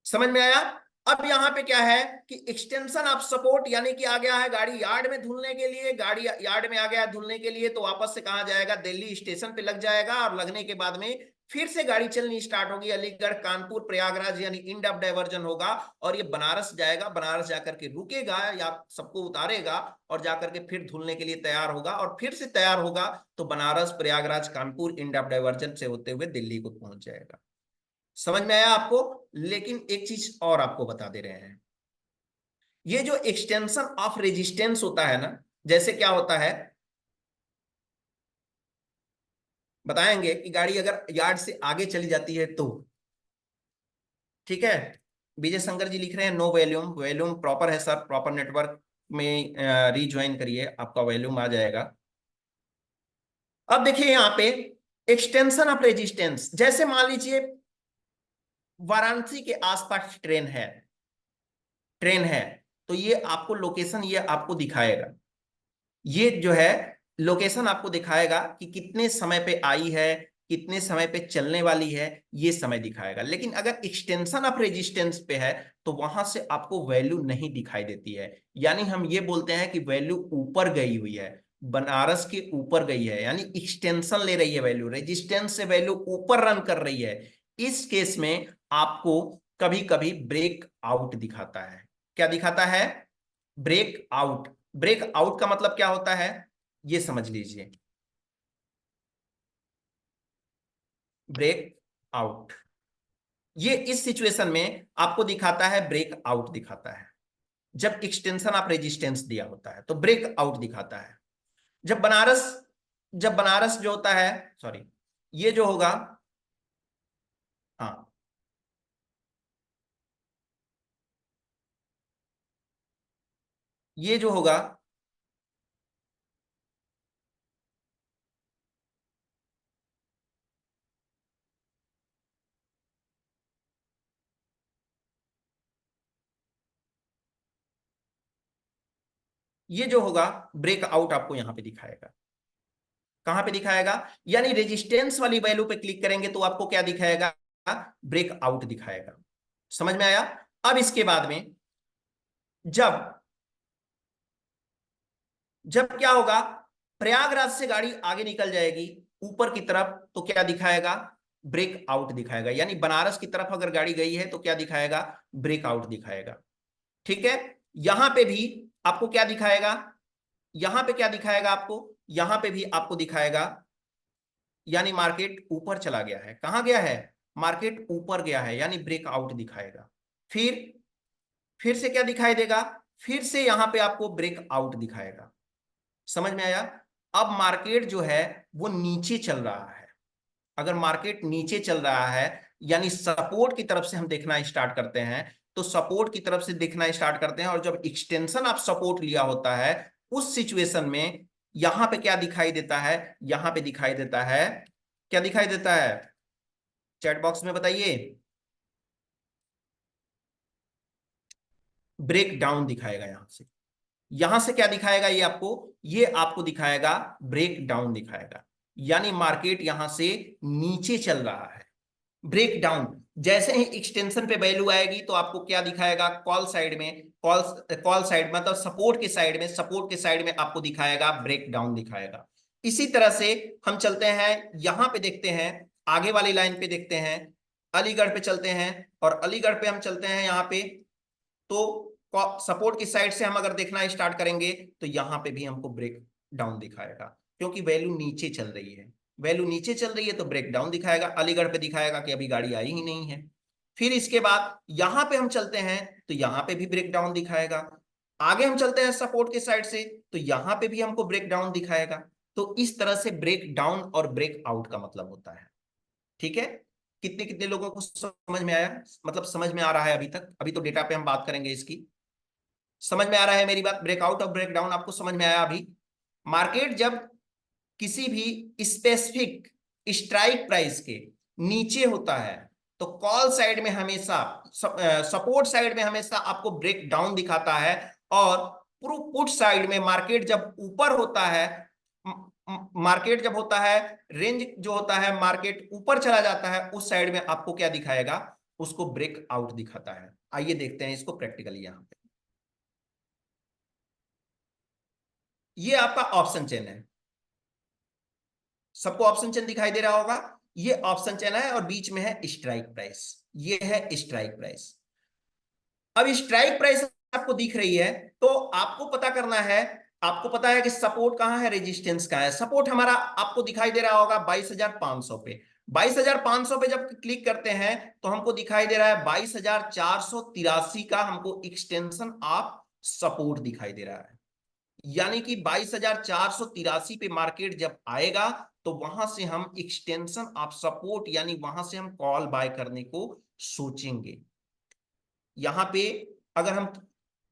समझ में आया? अब यहां पे क्या है कि एक्सटेंशन ऑफ सपोर्ट, यानी कि आ गया है गाड़ी यार्ड में धुलने के लिए, गाड़ी यार्ड में आ गया धुलने के लिए, तो वापस से कहां जाएगा? दिल्ली स्टेशन पे लग जाएगा, और लगने के बाद में फिर से गाड़ी चलनी स्टार्ट होगी, अलीगढ़ कानपुर प्रयागराज, यानी इंड ऑफ डाइवर्जन होगा, और ये बनारस जाएगा, बनारस जाकर के रुकेगा या सबको उतारेगा, और जाकर के फिर धुलने के लिए तैयार होगा, और फिर से तैयार होगा तो Banaras Prayagraj Kanpur end of diversion से होते हुए दिल्ली को पहुंच जाएगा। समझ में आया आपको? लेकिन एक चीज और आपको बता दे रहे हैं, ये जो एक्सटेंशन ऑफ रेजिस्टेंस होता है ना, जैसे क्या होता है बताएंगे कि गाड़ी अगर यार्ड से आगे चली जाती है तो, ठीक है, विजय शंकर जी लिख रहे हैं नो वॉल्यूम, वॉल्यूम प्रॉपर है सर, प्रॉपर नेटवर्क में रीज्वाइन करिए, आपका वॉल्यूम आ जाएगा। अब देखिए यहां पे एक्सटेंशन ऑफ रेजिस्टेंस, जैसे मान लीजिए वाराणसी के आसपास ट्रेन है, तो ये आपको लोकेशन ये आपको दिखाएगा, ये जो है लोकेशन आपको दिखाएगा कि कितने समय पे आई है, कितने समय पे चलने वाली है, ये समय दिखाएगा। लेकिन अगर एक्सटेंशन ऑफ रेजिस्टेंस पे है तो वहां से आपको वैल्यू नहीं दिखाई देती है, यानी हम ये बोलते हैं कि वैल्यू ऊपर गई हुई है, बनारस के ऊपर गई है, यानी एक्सटेंशन ले रही है वैल्यू, रेजिस्टेंस से वैल्यू ऊपर रन कर रही है। इस केस में आपको कभी कभी ब्रेक आउट दिखाता है। क्या दिखाता है? Break out. ब्रेक आउट का मतलब क्या होता है ये समझ लीजिए। ब्रेक आउट, ये इस सिचुएशन में आपको दिखाता है, ब्रेक आउट दिखाता है जब एक्सटेंशन ऑफ रेजिस्टेंस दिया होता है तो ब्रेक आउट दिखाता है। जब बनारस जब बनारस जो होता है, सॉरी, ये जो होगा, हाँ, ये जो होगा, ये जो होगा ब्रेक आउट आपको यहां पे दिखाएगा। कहां पे दिखाएगा? यानी रेजिस्टेंस वाली वैल्यू पे क्लिक करेंगे तो आपको क्या दिखाएगा? ब्रेक आउट दिखाएगा। समझ में आया? अब इसके बाद में जब जब क्या होगा, प्रयागराज से गाड़ी आगे निकल जाएगी ऊपर की तरफ तो क्या दिखाएगा? ब्रेक आउट दिखाएगा। यानी बनारस की तरफ अगर गाड़ी गई है तो क्या दिखाएगा? ब्रेक आउट दिखाएगा। ठीक है, यहां पे भी आपको क्या दिखाएगा? यहां पे क्या दिखाएगा आपको? यहां पे भी आपको दिखाएगा, यानी मार्केट ऊपर चला गया है। कहां गया है? मार्केट ऊपर गया है, यानी ब्रेक आउट दिखाएगा। फिर फिर से क्या दिखाई देगा? फिर से यहां पे आपको ब्रेक आउट दिखाएगा। समझ में आया? अब मार्केट जो है वो नीचे चल रहा है। अगर मार्केट नीचे चल रहा है यानी सपोर्ट की तरफ से हम देखना स्टार्ट करते हैं, तो सपोर्ट की तरफ से देखना स्टार्ट करते हैं, और जब एक्सटेंशन ऑफ सपोर्ट लिया होता है उस सिचुएशन में यहां पे क्या दिखाई देता है? यहां पे दिखाई देता है, क्या दिखाई देता है? चैट बॉक्स में बताइए। ब्रेक डाउन दिखाएगा यहां से। यहां से क्या दिखाएगा ये आपको दिखाएगा ब्रेक डाउन दिखाएगा, यानी मार्केट यहां से नीचे चल रहा है। ब्रेक डाउन, जैसे ही एक्सटेंशन पे वैल्यू आएगी तो आपको क्या दिखाएगा? कॉल साइड में, कॉल कॉल साइड मतलब सपोर्ट के साइड में, सपोर्ट के साइड में आपको दिखाएगा ब्रेक डाउन दिखाएगा। इसी तरह से हम चलते हैं यहां पे देखते हैं, आगे वाली लाइन पे देखते हैं, अलीगढ़ पे चलते हैं, और अलीगढ़ पे हम चलते हैं यहाँ पे, तो सपोर्ट की साइड से हम अगर देखना स्टार्ट करेंगे तो यहाँ पे भी हमको ब्रेक डाउन दिखाएगा, क्योंकि वैल्यू नीचे चल रही है। वैल्यू नीचे चल रही है तो ब्रेक डाउन दिखाएगा, अलीगढ़ पे दिखाएगा कि अभी गाड़ी आई ही नहीं है। फिर इसके बाद यहाँ पे हम चलते हैं तो यहाँ पे भी ब्रेक डाउन दिखाएगा। आगे हम चलते हैं सपोर्ट के साइड से, तो यहाँ पे भी हमको ब्रेक डाउन दिखाएगा। तो इस तरह से ब्रेक डाउन और ब्रेक आउट का मतलब होता है। ठीक है, कितने कितने लोगों को समझ में आया, मतलब समझ में आ रहा है अभी तक? अभी तो डेटा पे हम बात करेंगे इसकी। समझ में आ रहा है मेरी बात? ब्रेकआउट और ब्रेकडाउन आपको समझ में आया अभी? मार्केट जब किसी भी स्पेसिफिक स्ट्राइक प्राइस के नीचे होता है तो कॉल साइड में हमेशा, सपोर्ट साइड में हमेशा आपको ब्रेक डाउन दिखाता है, और पुट साइड में मार्केट जब ऊपर होता है, मार्केट जब होता है, रेंज जो होता है, मार्केट ऊपर चला जाता है, उस साइड में आपको क्या दिखाएगा? उसको ब्रेक आउट दिखाता है। आइए देखते हैं इसको प्रैक्टिकली यहां पे। ये आपका ऑप्शन चेन है, सबको ऑप्शन चेन दिखाई दे रहा होगा। ये ऑप्शन चेन है और बीच में है स्ट्राइक प्राइस, ये है स्ट्राइक प्राइस। अब स्ट्राइक प्राइस आपको दिख रही है, तो आपको पता करना है, आपको पता है कि सपोर्ट कहां है, रेजिस्टेंस कहां है। सपोर्ट हमारा आपको दिखाई दे रहा होगा 22,500 पे। 22,500 पे जब क्लिक करते हैं तो हमको दिखाई दे रहा है 22,483 का हमको एक्सटेंशन ऑफ सपोर्ट दिखाई दे रहा है। यानी कि 22,483 पे मार्केट जब आएगा तो वहां से हम एक्सटेंशन ऑफ सपोर्ट, यानी वहां से हम कॉल बाय करने को सोचेंगे। यहां पे अगर हम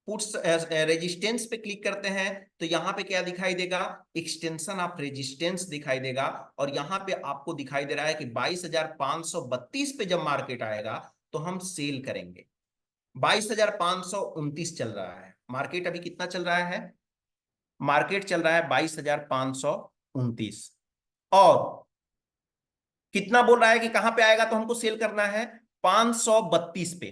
पुट्स रेजिस्टेंस पे क्लिक करते हैं तो यहां पे क्या दिखाई देगा? एक्सटेंशन ऑफ रेजिस्टेंस दिखाई देगा, और यहां पे आपको दिखाई दे रहा है कि 22,532 पे जब मार्केट आएगा तो हम सेल करेंगे। 22,529 चल रहा है मार्केट, अभी कितना चल रहा है? मार्केट चल रहा है 22,529, और कितना बोल रहा है कि कहां पे आएगा तो हमको सेल करना है? 532 पे।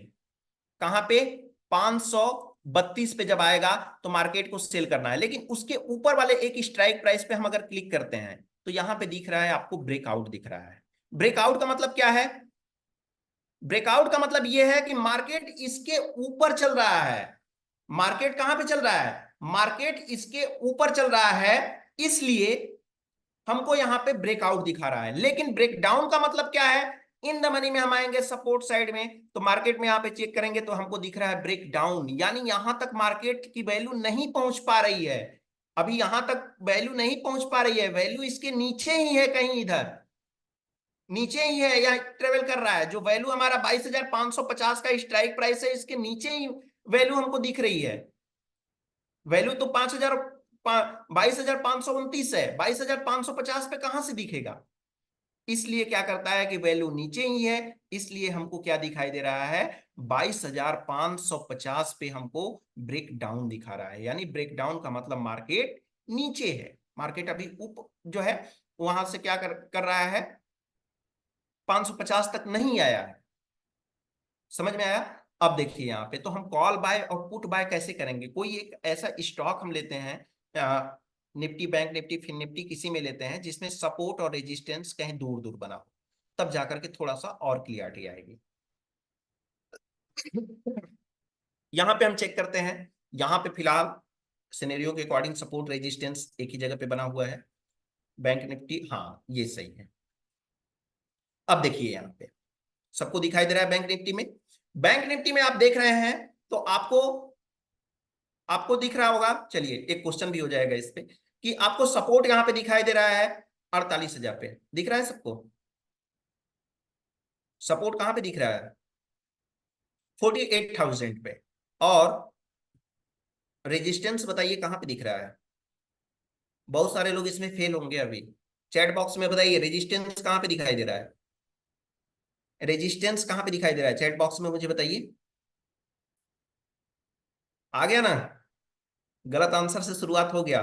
कहां पे? 532 पे जब आएगा तो मार्केट को सेल करना है। लेकिन उसके ऊपर वाले एक स्ट्राइक प्राइस पे हम अगर क्लिक करते हैं तो यहां पे दिख रहा है आपको ब्रेकआउट दिख रहा है। ब्रेकआउट का मतलब क्या है? ब्रेकआउट का मतलब यह है कि मार्केट इसके ऊपर चल रहा है। मार्केट कहां पे चल रहा है? मार्केट इसके ऊपर चल रहा है, इसलिए हमको यहां पे ब्रेकआउट दिखा रहा है। लेकिन ब्रेकडाउन का मतलब क्या है? इन द मनी में हम आएंगे सपोर्ट साइड में, तो मार्केट में यहां पे चेक करेंगे तो हमको दिख रहा है ब्रेक डाउन, यानी यहां तक मार्केट की वैल्यू नहीं पहुंच पा रही है। अभी यहां तक वैल्यू नहीं पहुंच पा रही है, वैल्यू इसके नीचे ही है, कहीं इधर नीचे ही है, या ट्रेवल कर रहा है। जो वैल्यू हमारा 22,550 का स्ट्राइक प्राइस है, इसके नीचे ही वैल्यू हमको दिख रही है। वैल्यू तो 22,529 है, 22,550 पे कहां से दिखेगा? इसलिए क्या करता है कि वैल्यू नीचे ही है, इसलिए हमको क्या दिखाई दे रहा है? 22,550 पे हमको ब्रेक डाउन दिखा रहा है। यानी ब्रेक डाउन का मतलब मार्केट नीचे है, मार्केट अभी ऊपर जो है वहां से क्या कर रहा है? 550 तक नहीं आया है। समझ में आया? अब देखिए यहाँ पे तो हम कॉल बाय और पुट बाय कैसे करेंगे? कोई एक ऐसा स्टॉक हम लेते हैं, निफ्टी, बैंक निफ्टी, फिन निफ्टी, किसी में लेते हैं जिसमें सपोर्ट और रेजिस्टेंस कहीं दूर दूर बना हो, तब जाकर के थोड़ा सा और क्लियरिटी आएगी। यहाँ पे हम चेक करते हैं, यहाँ पे फिलहाल सिनेरियो के अकॉर्डिंग सपोर्ट रेजिस्टेंस एक ही जगह पे बना हुआ है। बैंक निफ्टी, हाँ ये सही है। अब देखिए यहाँ पे सबको दिखाई दे रहा है बैंक निफ्टी में। बैंक निफ्टी में आप देख रहे हैं तो आपको आपको दिख रहा होगा, चलिए एक क्वेश्चन भी हो जाएगा इस पे, कि आपको सपोर्ट यहां पे दिखाई दे रहा है 48,000 पे, दिख रहा है सबको? सपोर्ट कहां पे दिख रहा है? 48,000 पे। और रेजिस्टेंस बताइए कहां पे दिख रहा है? बहुत सारे लोग इसमें फेल होंगे अभी। चैट बॉक्स में बताइए रेजिस्टेंस कहां पे दिखाई दे रहा है? रेजिस्टेंस कहां पे दिखाई दे रहा है चैट बॉक्स में, मुझे बताइए। आ गया ना? गलत आंसर से शुरुआत हो गया,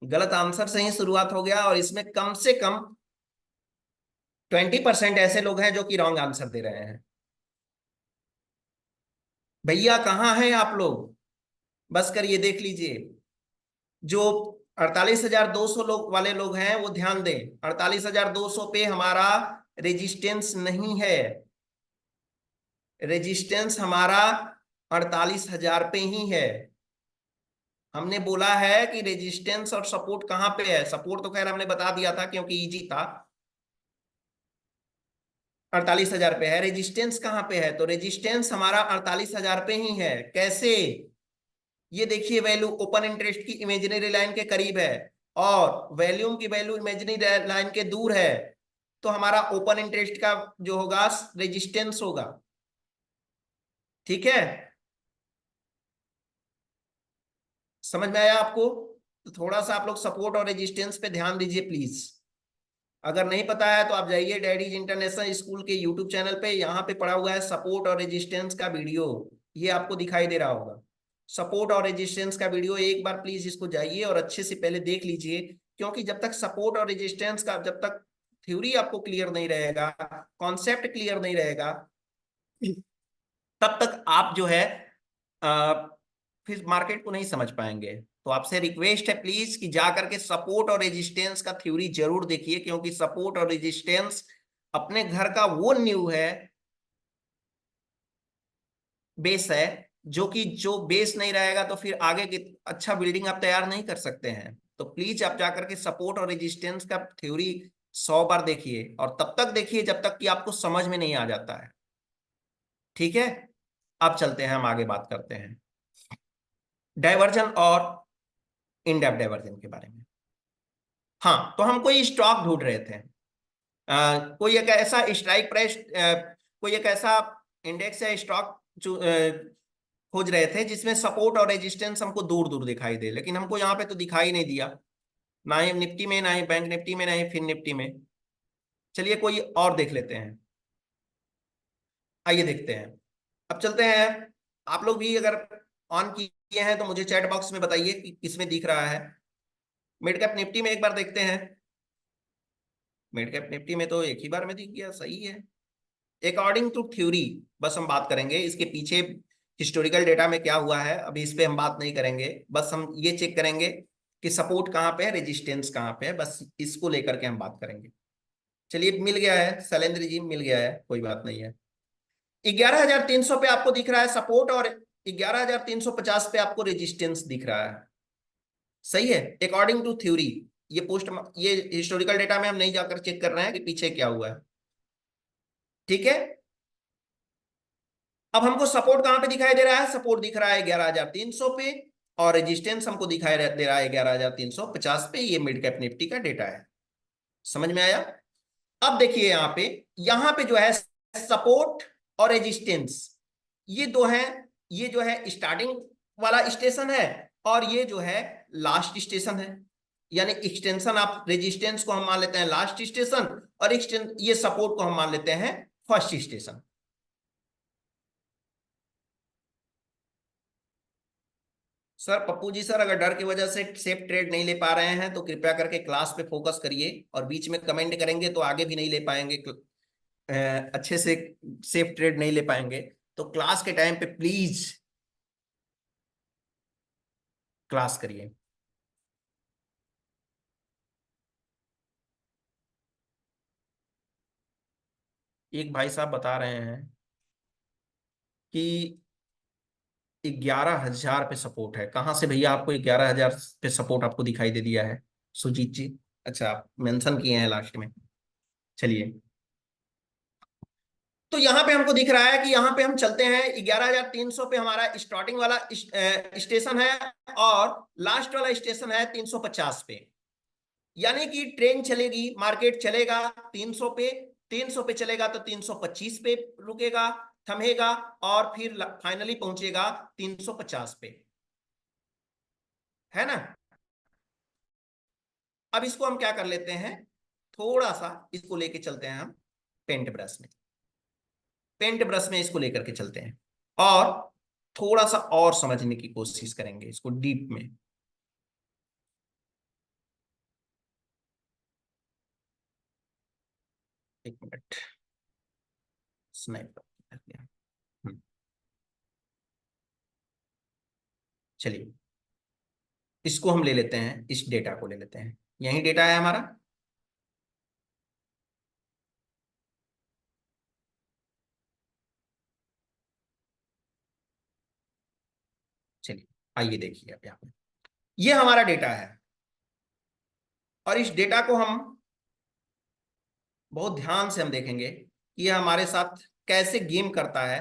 गलत आंसर से ही शुरुआत हो गया, और इसमें कम से कम 20% ऐसे लोग हैं जो कि रॉन्ग आंसर दे रहे हैं। भैया कहाँ हैं आप लोग? बस कर ये देख लीजिए, जो 48,200 लोग वाले लोग हैं वो ध्यान दें, 48,200 पे हमारा रेजिस्टेंस नहीं है, रेजिस्टेंस हमारा 48,000 पे ही है। हमने बोला है कि रेजिस्टेंस और सपोर्ट कहां पे है, सपोर्ट तो खैर हमने बता दिया था क्योंकि इजी था, 48,000 पे है। रेजिस्टेंस कहां पे है, तो रेजिस्टेंस हमारा 48,000 पे ही है। कैसे, ये देखिए वैल्यू ओपन इंटरेस्ट की इमेजिनरी लाइन के करीब है और वैल्यूम की वैल्यू इमेजिनरी लाइन के दूर है, तो हमारा ओपन इंटरेस्ट का जो होगा रेजिस्टेंस होगा। ठीक है, समझ में आया आपको? तो थोड़ा सा आप लोग सपोर्ट और रेजिस्टेंस पे ध्यान दीजिए प्लीज। अगर नहीं पता है तो आप जाइए डैडीज इंटरनेशनल स्कूल के यूट्यूब चैनल पे, यहाँ पे पड़ा हुआ है सपोर्ट और रेजिस्टेंस का वीडियो, ये आपको दिखाई दे रहा होगा। सपोर्ट और रेजिस्टेंस का वीडियो एक बार प्लीज इसको जाइए और अच्छे से पहले देख लीजिए, क्योंकि जब तक सपोर्ट और रेजिस्टेंस का, जब तक थ्योरी आपको क्लियर नहीं रहेगा, कॉन्सेप्ट क्लियर नहीं रहेगा, तब तक आप जो है फिर मार्केट को नहीं समझ पाएंगे। तो आपसे रिक्वेस्ट है प्लीज कि जा करके सपोर्ट और रेजिस्टेंस का थ्योरी जरूर देखिए, क्योंकि सपोर्ट और रेजिस्टेंस अपने घर का वो न्यू है, बेस है, जो कि जो बेस नहीं रहेगा तो फिर आगे की अच्छा बिल्डिंग आप तैयार नहीं कर सकते हैं। तो प्लीज आप जाकर के सपोर्ट और रेजिस्टेंस का थ्योरी 100 बार देखिए, और तब तक देखिए जब तक कि आपको समझ में नहीं आ जाता है। ठीक है, अब चलते हैं, हम आगे बात करते हैं डाइवर्जन और इनडेप्थ डाइवर्जन के बारे में। हाँ, तो हम कोई स्टॉक ढूंढ रहे थे, कोई एक ऐसा स्ट्राइक प्राइस, कोई एक ऐसा इंडेक्स या स्टॉक खोज रहे थे जिसमें सपोर्ट और रेजिस्टेंस हमको दूर दूर दिखाई दे, लेकिन हमको यहाँ पे तो दिखाई नहीं दिया, ना ही निफ्टी में, ना ही बैंक निफ्टी में, ना ही फिन निफ्टी में। चलिए कोई और देख लेते हैं, आइए देखते हैं। अब चलते हैं, आप लोग भी अगर ऑन किए हैं तो मुझे चैट बॉक्स में बताइए कि किसमें दिख रहा है। मिड कैप निफ्टी में एक बार देखते हैं, मिड कैप निफ्टी में तो एक ही बार में दिख गया, सही है। अकॉर्डिंग टू थ्योरी बस हम बात करेंगे, इसके पीछे हिस्टोरिकल डेटा में क्या हुआ है अभी इस पे हम बात नहीं करेंगे, बस हम ये चेक करेंगे कि सपोर्ट कहाँ पे है, रेजिस्टेंस कहाँ पे है, बस इसको लेकर के हम बात करेंगे। चलिए मिल गया है शैलेंद्र जी, मिल गया है, कोई बात नहीं है। 11,300 पे आपको दिख रहा है सपोर्ट और 11,350 पे आपको रेजिस्टेंस दिख रहा है, सही है अकॉर्डिंग टू थ्योरी। ये पोस्ट, ये हिस्टोरिकल डेटा में हम नहीं जाकर चेक कर रहे हैं कि पीछे क्या हुआ है। ठीक है, अब हमको सपोर्ट कहां पे दिखाई दे रहा है, सपोर्ट दिख रहा है 11,300 पे, और रेजिस्टेंस हमको दिखाई दे रहा है 11,350 पे। ये मिड कैप निफ्टी का डेटा है, समझ में आया? अब देखिए यहाँ पे जो है सपोर्ट और रेजिस्टेंस, ये दो हैं, ये जो है स्टार्टिंग वाला स्टेशन है और ये जो है लास्ट स्टेशन है, यानी एक्सटेंशन, आप रेजिस्टेंस को हम मान लेते हैं लास्ट स्टेशन और ये सपोर्ट को हम मान लेते हैं first station. Sir Pappu ji, sir अगर डर की वजह से सेफ ट्रेड नहीं ले पा रहे हैं तो कृपया करके क्लास पे फोकस करिए, और बीच में कमेंट करेंगे तो आगे भी नहीं ले पाएंगे, अच्छे से सेफ ट्रेड नहीं ले पाएंगे। तो क्लास के टाइम पे प्लीज क्लास करिए। एक भाई साहब बता रहे हैं कि 11,000 पे सपोर्ट है, कहाँ से भैया आपको 11,000 पे सपोर्ट आपको दिखाई दे दिया है सुजीत जी? अच्छा, आप मेंशन किए हैं लास्ट में, चलिए। तो यहाँ पे हमको दिख रहा है कि यहाँ पे हम चलते हैं 11,300 पे हमारा स्टार्टिंग वाला स्टेशन है और लास्ट वाला स्टेशन है 350 पे, यानी कि ट्रेन चलेगी, मार्केट चलेगा 300 पे, 300 पे चलेगा तो 325 पे रुकेगा, थमेगा, और फिर फाइनली पहुंचेगा 350 पे, है ना? अब इसको हम क्या कर लेते हैं, थोड़ा सा इसको लेके चलते हैं हम पेंट ब्रश में, पेंट ब्रश में इसको लेकर के चलते हैं और थोड़ा सा और समझने की कोशिश करेंगे इसको डीप में। एक मिनट, स्नाइपर कर दिया। हम्म, चलिए। इसको हम ले लेते हैं, इस डेटा को ले लेते हैं, यही डेटा है हमारा। चलिए आइए देखिए अब यहाँ पे, ये हमारा डेटा है, और इस डेटा को हम बहुत ध्यान से हम देखेंगे कि ये हमारे साथ कैसे गेम करता है,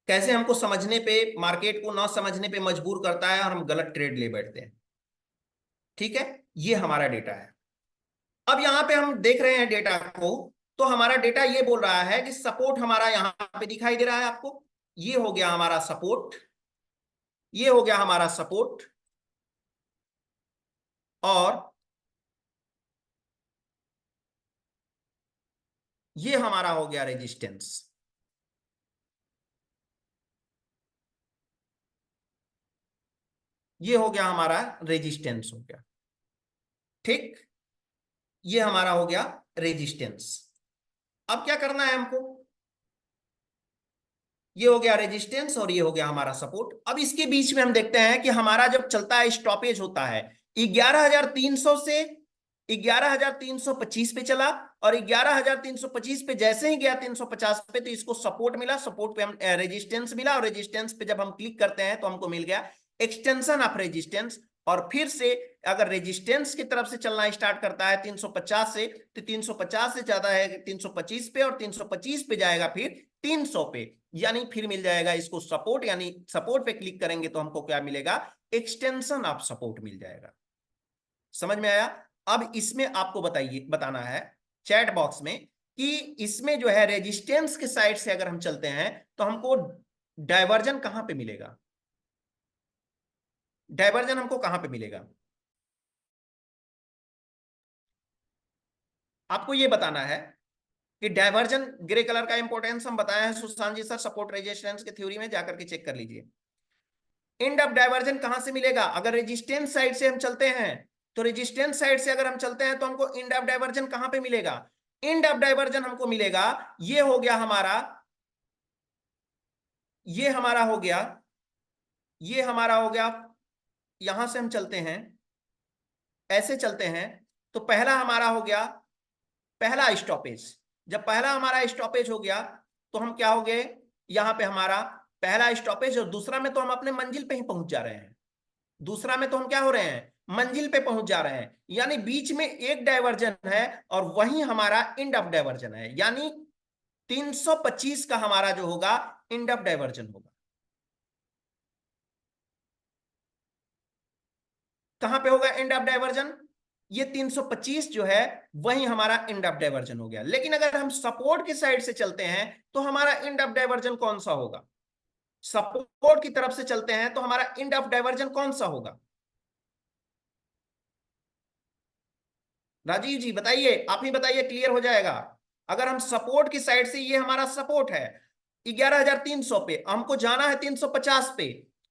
कैसे हमको समझने पे, मार्केट को ना समझने पे मजबूर करता है, और हम गलत ट्रेड ले बैठते हैं। ठीक है, ये हमारा डेटा है। अब यहाँ पे हम देख रहे हैं डेटा को, तो हमारा डेटा ये बोल रहा है कि सपोर्ट हमारा यहाँ पे दिखाई दे रहा है आपको, ये हो गया हमारा सपोर्ट, ये हो गया हमारा सपोर्ट, और ये हमारा हो गया रेजिस्टेंस। ये हो गया हमारा रेजिस्टेंस हो गया। ठीक, ये हमारा हो गया रेजिस्टेंस। अब क्या करना है हमको, ये हो गया रेजिस्टेंस और ये हो गया हमारा सपोर्ट। अब इसके बीच में हम देखते हैं कि हमारा जब चलता है, स्टॉपेज होता है 11,300 से 11,325 पे चला, और 11,325 पे जैसे ही गया 350 पे, तो इसको सपोर्ट मिला, सपोर्ट पे हम रेजिस्टेंस मिला, और रेजिस्टेंस पे जब हम क्लिक करते हैं तो हमको मिल गया एक्सटेंशन ऑफ रेजिस्टेंस। और फिर से अगर रेजिस्टेंस की तरफ से चलना स्टार्ट करता है 350 से, तो 350 से ज्यादा है 325 पे, और 325 पे जाएगा फिर 300 पे, यानी फिर मिल जाएगा इसको सपोर्ट, यानी सपोर्ट पे क्लिक करेंगे तो हमको क्या मिलेगा, एक्सटेंशन ऑफ सपोर्ट मिल जाएगा। समझ में आया? अब इसमें आपको बताइए, बताना है चैट बॉक्स में कि इसमें जो है रेजिस्टेंस के साइड से अगर हम चलते हैं तो हमको डाइवर्जन कहां पे मिलेगा, डाइवर्जन हमको कहां पे मिलेगा, आपको ये बताना है कि डाइवर्जन, ग्रे कलर का इंपॉर्टेंस हम बताए हैं सुशांत जी सर सपोर्ट रेजिस्टेंस के थ्योरी में, जाकर के चेक कर लीजिए। एंड ऑफ डाइवर्जन कहां से मिलेगा, अगर रेजिस्टेंस साइड से हम चलते हैं, तो रेजिस्टेंस साइड से अगर हम चलते हैं तो हमको एंड ऑफ डाइवर्जन कहां पे मिलेगा, एंड ऑफ डाइवर्जन हमको मिलेगा, ये हो गया हमारा, ये हमारा हो गया, ये हमारा हो गया, यहां से हम चलते हैं, ऐसे चलते हैं, तो पहला हमारा हो गया, पहला स्टॉपेज। जब पहला हमारा स्टॉपेज हो गया तो हम क्या हो गए, यहां पे हमारा पहला स्टॉपेज, और दूसरा में तो हम अपने मंजिल पे ही पहुंच जा रहे हैं, दूसरा में तो हम क्या हो रहे हैं, मंजिल पे पहुंच जा रहे हैं, यानी बीच में एक डाइवर्जन है और वही हमारा एंड ऑफ डाइवर्जन है, यानी 325 का हमारा जो होगा एंड ऑफ डाइवर्जन होगा। कहां पे होगा एंड ऑफ डाइवर्जन, ये 325 जो है वही हमारा एंड ऑफ डाइवर्जन हो गया। लेकिन अगर हम सपोर्ट की साइड से चलते हैं तो हमारा एंड ऑफ डाइवर्जन कौन सा होगा, सपोर्ट की तरफ से चलते हैं तो हमारा एंड ऑफ डाइवर्जन कौन सा होगा, राजीव जी बताइए, आप ही बताइए, क्लियर हो जाएगा। अगर हम सपोर्ट की साइड से, ये हमारा सपोर्ट है 11,300 पे, हमको जाना है 350 पे,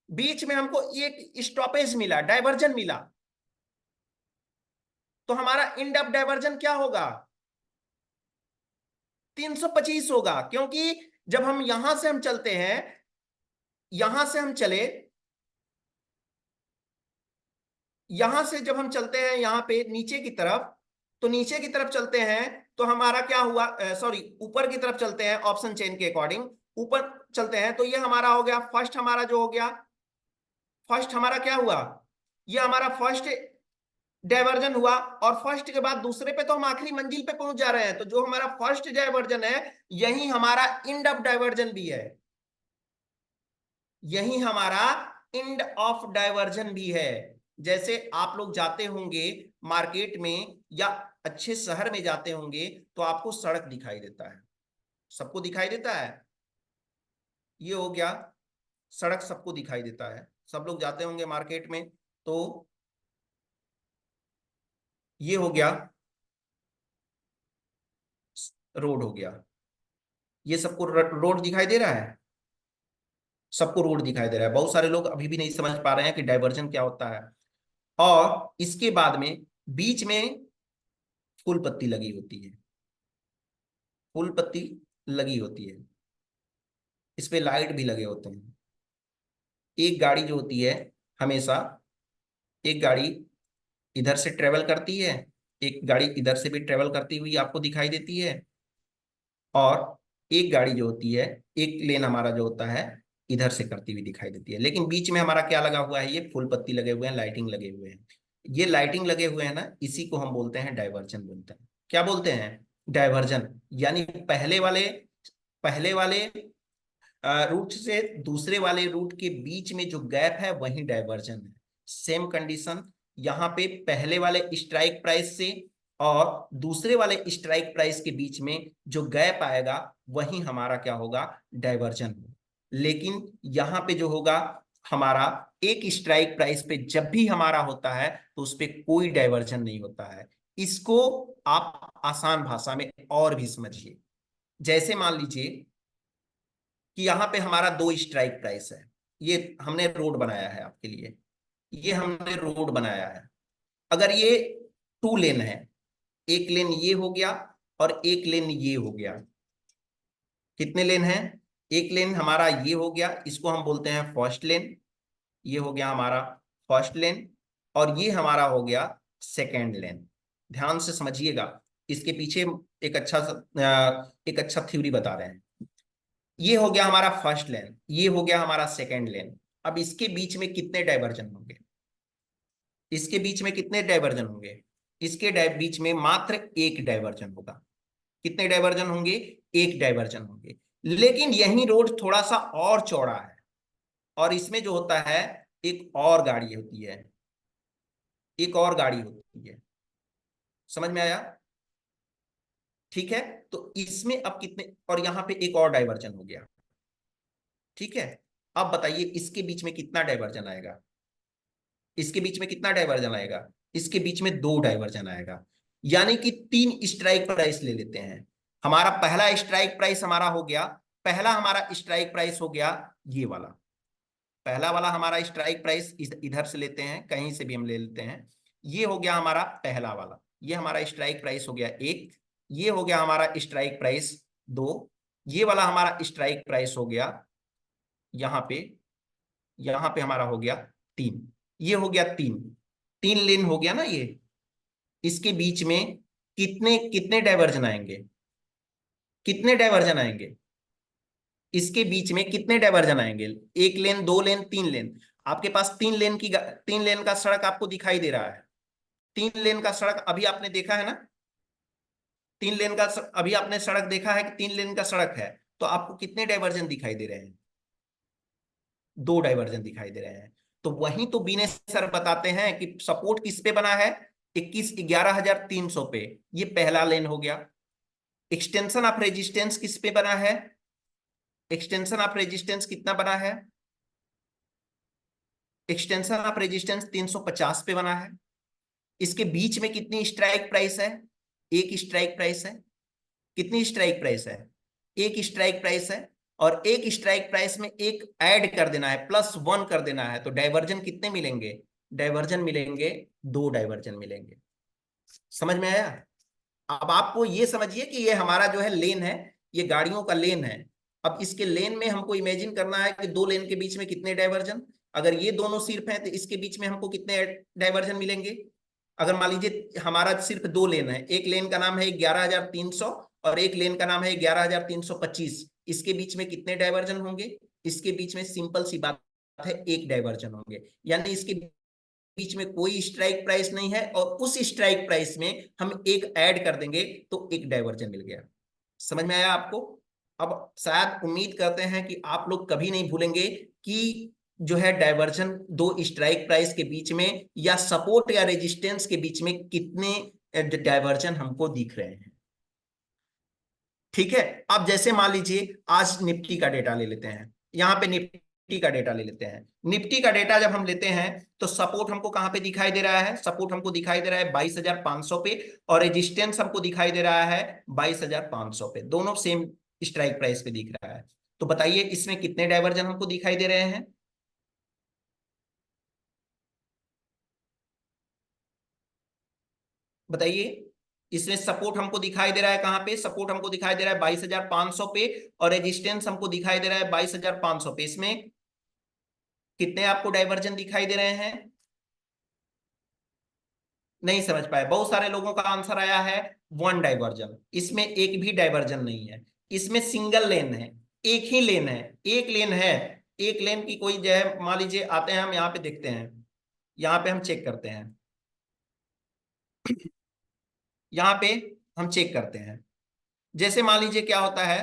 बीच में हमको एक स्टॉपेज मिला, डाइवर्जन मिला, तो हमारा एंड ऑफ डाइवर्जन क्या होगा, 325 होगा। क्योंकि जब हम यहां से हम चलते हैं, यहां से हम चले, यहां से जब हम चलते हैं यहां पे नीचे की तरफ, तो नीचे की तरफ चलते हैं तो हमारा क्या हुआ, सॉरी ऊपर की तरफ चलते हैं ऑप्शन चेन के अकॉर्डिंग, ऊपर चलते हैं तो ये हमारा हो गया फर्स्ट, हमारा जो हो गया फर्स्ट, हमारा क्या हुआ, ये हमारा फर्स्ट डाइवर्जन हुआ, और फर्स्ट के बाद दूसरे पे तो हम आखिरी मंजिल पे पहुंच जा रहे हैं, तो जो हमारा फर्स्ट डाइवर्जन है यही हमारा एंड ऑफ डाइवर्जन भी है, यही हमारा एंड ऑफ डाइवर्जन भी है। जैसे आप लोग जाते होंगे मार्केट में या अच्छे शहर में जाते होंगे तो आपको सड़क दिखाई देता है, सबको दिखाई देता है, ये हो गया सड़क, सबको दिखाई देता है, सब लोग जाते होंगे मार्केट में, तो ये हो गया रोड हो गया, ये सबको रोड दिखाई दे रहा है, सबको रोड दिखाई दे रहा है। बहुत सारे लोग अभी भी नहीं समझ पा रहे हैं कि डाइवर्जन क्या होता है। और इसके बाद में बीच में फूल पत्ती लगी होती है, फूल पत्ती लगी होती है, इस पे लाइट भी लगे होते हैं। एक गाड़ी जो होती है हमेशा एक गाड़ी इधर से ट्रेवल करती है, एक गाड़ी इधर से भी ट्रेवल करती हुई आपको दिखाई देती है, और एक गाड़ी जो होती है, एक लेन हमारा जो होता है इधर से करती हुई दिखाई देती है। लेकिन बीच में हमारा क्या लगा हुआ है, ये फुल पत्ती लगे हुए हैं, लाइटिंग लगे हुए हैं। ये लाइटिंग लगे हुए हैं ना, इसी को हम बोलते हैं डाइवर्जन बोलते हैं। क्या बोलते हैं? डाइवर्जन। यानी पहले वाले रूट से दूसरे वाले रूट के बीच में जो गैप है वही डाइवर्जन है। सेम कंडीशन यहाँ पे पहले वाले स्ट्राइक प्राइस से और दूसरे वाले स्ट्राइक प्राइस के बीच में जो गैप आएगा वही हमारा क्या होगा, डाइवर्जन। लेकिन यहाँ पे जो होगा हमारा, एक स्ट्राइक प्राइस पे जब भी हमारा होता है तो उस पर कोई डाइवर्जन नहीं होता है। इसको आप आसान भाषा में और भी समझिए। जैसे मान लीजिए कि यहाँ पे हमारा दो स्ट्राइक प्राइस है, ये हमने रोड बनाया है आपके लिए, ये हमने रोड बनाया है। अगर ये टू लेन है, एक लेन ये हो गया और एक लेन ये हो गया। कितने लेन हैं? एक लेन हमारा ये हो गया, इसको हम बोलते हैं फर्स्ट लेन। ये हो गया हमारा फर्स्ट लेन, और ये हमारा हो गया सेकेंड लेन। ध्यान से समझिएगा, इसके पीछे एक अच्छा थ्योरी बता रहे हैं। ये हो गया हमारा फर्स्ट लेन, ये हो गया हमारा सेकेंड लेन। अब इसके बीच में कितने डाइवर्जन होंगे? इसके बीच में कितने डाइवर्जन होंगे? इसके बीच में मात्र एक डाइवर्जन होगा। कितने डाइवर्जन होंगे? एक डाइवर्जन होंगे। लेकिन यही रोड थोड़ा सा और चौड़ा है, और इसमें जो होता है एक और गाड़ी होती है, एक और गाड़ी होती है। समझ में आया? ठीक है। तो इसमें अब कितने, और यहां पे एक और डाइवर्जन हो गया। ठीक है। अब बताइए इसके बीच में कितना डाइवर्जन आएगा? इसके बीच में कितना डाइवर्जन आएगा? इसके बीच में दो डाइवर्जन आएगा। यानी कि तीन स्ट्राइक प्राइस ले लेते हैं। हमारा पहला स्ट्राइक प्राइस हमारा हो गया, पहला हमारा स्ट्राइक प्राइस हो गया ये वाला। पहला वाला हमारा स्ट्राइक प्राइस इधर से लेते हैं, कहीं से भी हम ले लेते हैं। ये हो गया हमारा पहला वाला, ये हमारा स्ट्राइक प्राइस हो गया एक। ये हो गया हमारा स्ट्राइक प्राइस दो। ये वाला हमारा स्ट्राइक प्राइस हो गया यहाँ पे, यहाँ पे हमारा हो गया तीन। ये हो गया तीन, तीन लेन हो गया ना ये। इसके बीच में कितने कितने डाइवर्जन आएंगे? कितने डाइवर्जन आएंगे? इसके बीच में कितने डाइवर्जन आएंगे? एक लेन, दो लेन, तीन लेन। आपके पास तीन लेन का सड़क आपको दिखाई दे रहा है। तीन लेन का सड़क अभी आपने देखा है ना? अभी आपने सड़क देखा है कि तीन लेन का सड़क है। तो आपको कितने डाइवर्जन दिखाई दे रहे हैं? दो डाइवर्जन दिखाई दे रहे हैं। तो वही तो बीने सर बताते हैं कि सपोर्ट किस पे बना है, 11,300 पे। ये पहला लेन हो गया। एक्सटेंशन ऑफ रेजिस्टेंस किस पे बना है? एक्सटेंशन ऑफ रेजिस्टेंस कितना बना है? एक्सटेंशन ऑफ रेजिस्टेंस 350 पे बना है। इसके बीच में कितनी स्ट्राइक प्राइस है? एक स्ट्राइक प्राइस है। कितनी स्ट्राइक प्राइस है? एक स्ट्राइक प्राइस है। और एक स्ट्राइक प्राइस में एक ऐड कर देना है, +1 कर देना है। तो डाइवर्जन कितने मिलेंगे? डाइवर्जन मिलेंगे, दो डाइवर्जन मिलेंगे। समझ में आया? अब आपको ये समझिए कि ये हमारा जो है लेन है, ये गाड़ियों का लेन है। अब इसके लेन में हमको इमेजिन करना है कि दो लेन के बीच में कितने डाइवर्जन। अगर ये दोनों सिर्फ हैं तो इसके बीच में हमको कितने डाइवर्जन मिलेंगे? अगर मान लीजिए हमारा सिर्फ दो लेन है, एक लेन का नाम है 11,300 और एक लेन का नाम है 11,325, इसके बीच में कितने डाइवर्जन होंगे? इसके बीच में सिंपल सी बात है, एक डाइवर्जन होंगे। यानी इसके बीच में कोई स्ट्राइक प्राइस नहीं है, और उस स्ट्राइक प्राइस में हम एक ऐड कर देंगे तो एक डाइवर्जन मिल गया। समझ में आया आपको? अब शायद उम्मीद करते हैं कि आप लोग कभी नहीं भूलेंगे कि जो है डाइवर्जन दो स्ट्राइक प्राइस के बीच में या सपोर्ट या रेजिस्टेंस के बीच में कितने डाइवर्जन हमको दिख रहे हैं। ठीक है। अब जैसे मान लीजिए आज निफ्टी का डेटा ले लेते हैं, यहां पे निफ्टी का डेटा ले लेते हैं। निफ्टी का डेटा जब हम लेते हैं तो सपोर्ट हमको कहां पे दिखाई दे रहा है? सपोर्ट हमको दिखाई दे रहा है 22,500 पे, और रेजिस्टेंस हमको दिखाई दे रहा है 22,500 पे। दोनों सेम स्ट्राइक प्राइस पे दिख रहा है। तो बताइए इसमें कितने डाइवर्जन हमको दिखाई दे रहे हैं? बताइए। इसमें सपोर्ट हमको दिखाई दे रहा है कहां पे? सपोर्ट हमको दिखाई दे रहा है 22,500 पे, और रेजिस्टेंस हमको दिखाई दे रहा है 22,500 पे। इसमें कितने आपको डाइवर्जन दिखाई दे रहे हैं? नहीं समझ पाए? बहुत सारे लोगों का आंसर आया है वन डाइवर्जन। इसमें एक भी डाइवर्जन नहीं है, इसमें सिंगल लेन है, एक ही लेन है, एक लेन है। एक लेन की कोई जो है, मान लीजिए आते हैं हम यहाँ पे देखते हैं, यहाँ पे हम चेक करते हैं, यहाँ पे हम चेक करते हैं। जैसे मान लीजिए क्या होता है,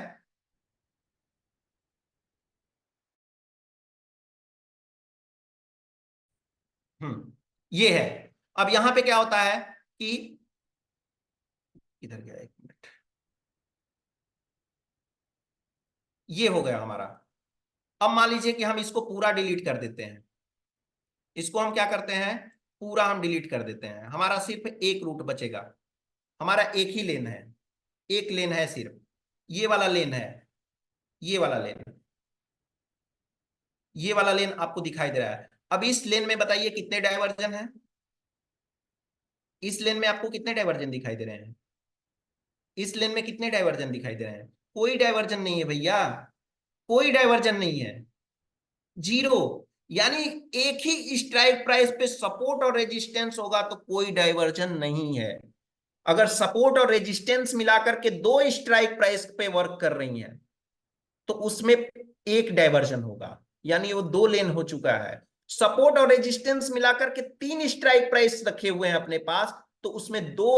ये है। अब यहाँ पे क्या होता है कि, इधर गया, एक मिनट, ये हो गया हमारा। अब मान लीजिए कि हम इसको पूरा डिलीट कर देते हैं, इसको हम क्या करते हैं, पूरा हम डिलीट कर देते हैं, हमारा सिर्फ एक रूट बचेगा, हमारा एक ही लेन है, एक लेन है सिर्फ, ये वाला लेन है, ये वाला लेन, ये वाला लेन आपको दिखाई दे रहा है। अब इस लेन में बताइए कितने डाइवर्जन है? इस लेन में आपको कितने डाइवर्जन दिखाई दे रहे हैं? इस लेन में कितने डाइवर्जन दिखाई दे रहे हैं? कोई डाइवर्जन नहीं है भैया, कोई डाइवर्जन नहीं है, जीरो। यानी एक ही स्ट्राइक प्राइस पे सपोर्ट और रेजिस्टेंस होगा तो कोई डाइवर्जन नहीं है। अगर सपोर्ट और रेजिस्टेंस मिलाकर के दो स्ट्राइक प्राइस पे वर्क कर रही हैं तो उसमें एक डाइवर्जन होगा, यानी वो दो लेन हो चुका है। सपोर्ट और रेजिस्टेंस मिलाकर के तीन स्ट्राइक प्राइस रखे हुए हैं अपने पास, तो उसमें दो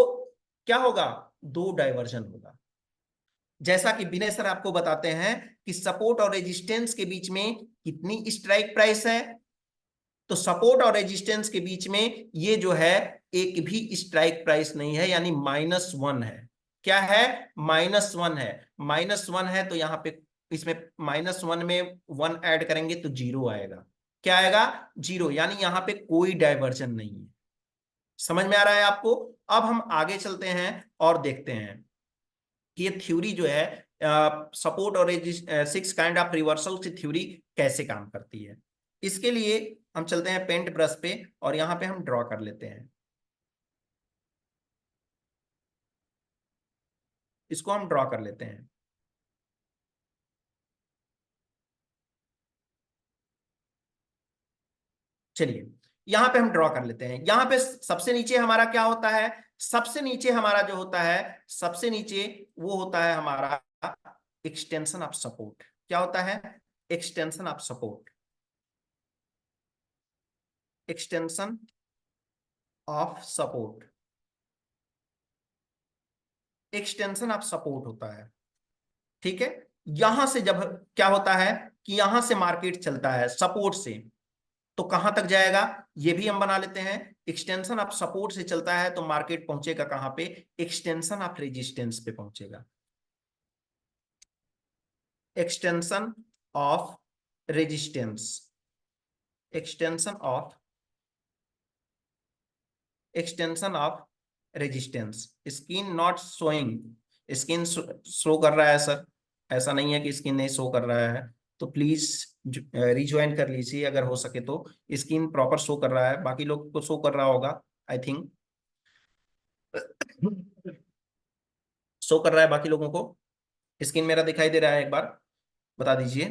क्या होगा, दो डाइवर्जन होगा। जैसा कि विनय सर आपको बताते हैं कि सपोर्ट और रेजिस्टेंस के बीच में कितनी स्ट्राइक प्राइस है, तो सपोर्ट और रेजिस्टेंस के बीच में ये जो है एक भी स्ट्राइक प्राइस नहीं है, यानी -1 है। क्या है? -1 है। -1 है तो यहाँ पे इसमें -1 में 1 ऐड करेंगे तो जीरो आएगा। क्या आएगा? जीरो, यानी यहाँ पे कोई डाइवर्जन नहीं है। समझ में आ रहा है आपको? अब हम आगे चलते हैं और देखते हैं कि ये थ्योरी जो है सपोर्ट और सिक्स काइंड ऑफ रिवर्सल की थ्योरी कैसे काम करती है। इसके लिए हम चलते हैं पेंट ब्रश पे और यहाँ पे हम ड्रॉ कर लेते हैं, इसको हम ड्रॉ कर लेते हैं। चलिए यहाँ पे हम ड्रॉ कर लेते हैं। यहाँ पे सबसे नीचे हमारा क्या होता है, सबसे नीचे हमारा जो होता है, सबसे नीचे वो होता है हमारा एक्सटेंशन ऑफ सपोर्ट। क्या होता है? Extension of support, extension of support, extension of support होता है। ठीक है। यहां से जब क्या होता है कि यहां से मार्केट चलता है सपोर्ट से, तो कहां तक जाएगा ये भी हम बना लेते हैं। एक्सटेंशन ऑफ सपोर्ट से चलता है तो मार्केट पहुंचेगा कहां पे, एक्सटेंशन ऑफ रेजिस्टेंस पे पहुंचेगा। Extension of resistance, extension of, extension of resistance. Screen not showing, screen show कर रहा है सर, ऐसा नहीं है कि स्क्रीन नहीं शो कर रहा है, तो प्लीज रिज्वाइन कर लीजिए अगर हो सके तो। स्क्रीन प्रॉपर शो कर रहा है, बाकी लोग को शो कर रहा होगा आई थिंक, शो कर रहा है बाकी लोगों को? स्क्रीन मेरा दिखाई दे रहा है, एक बार बता दीजिए।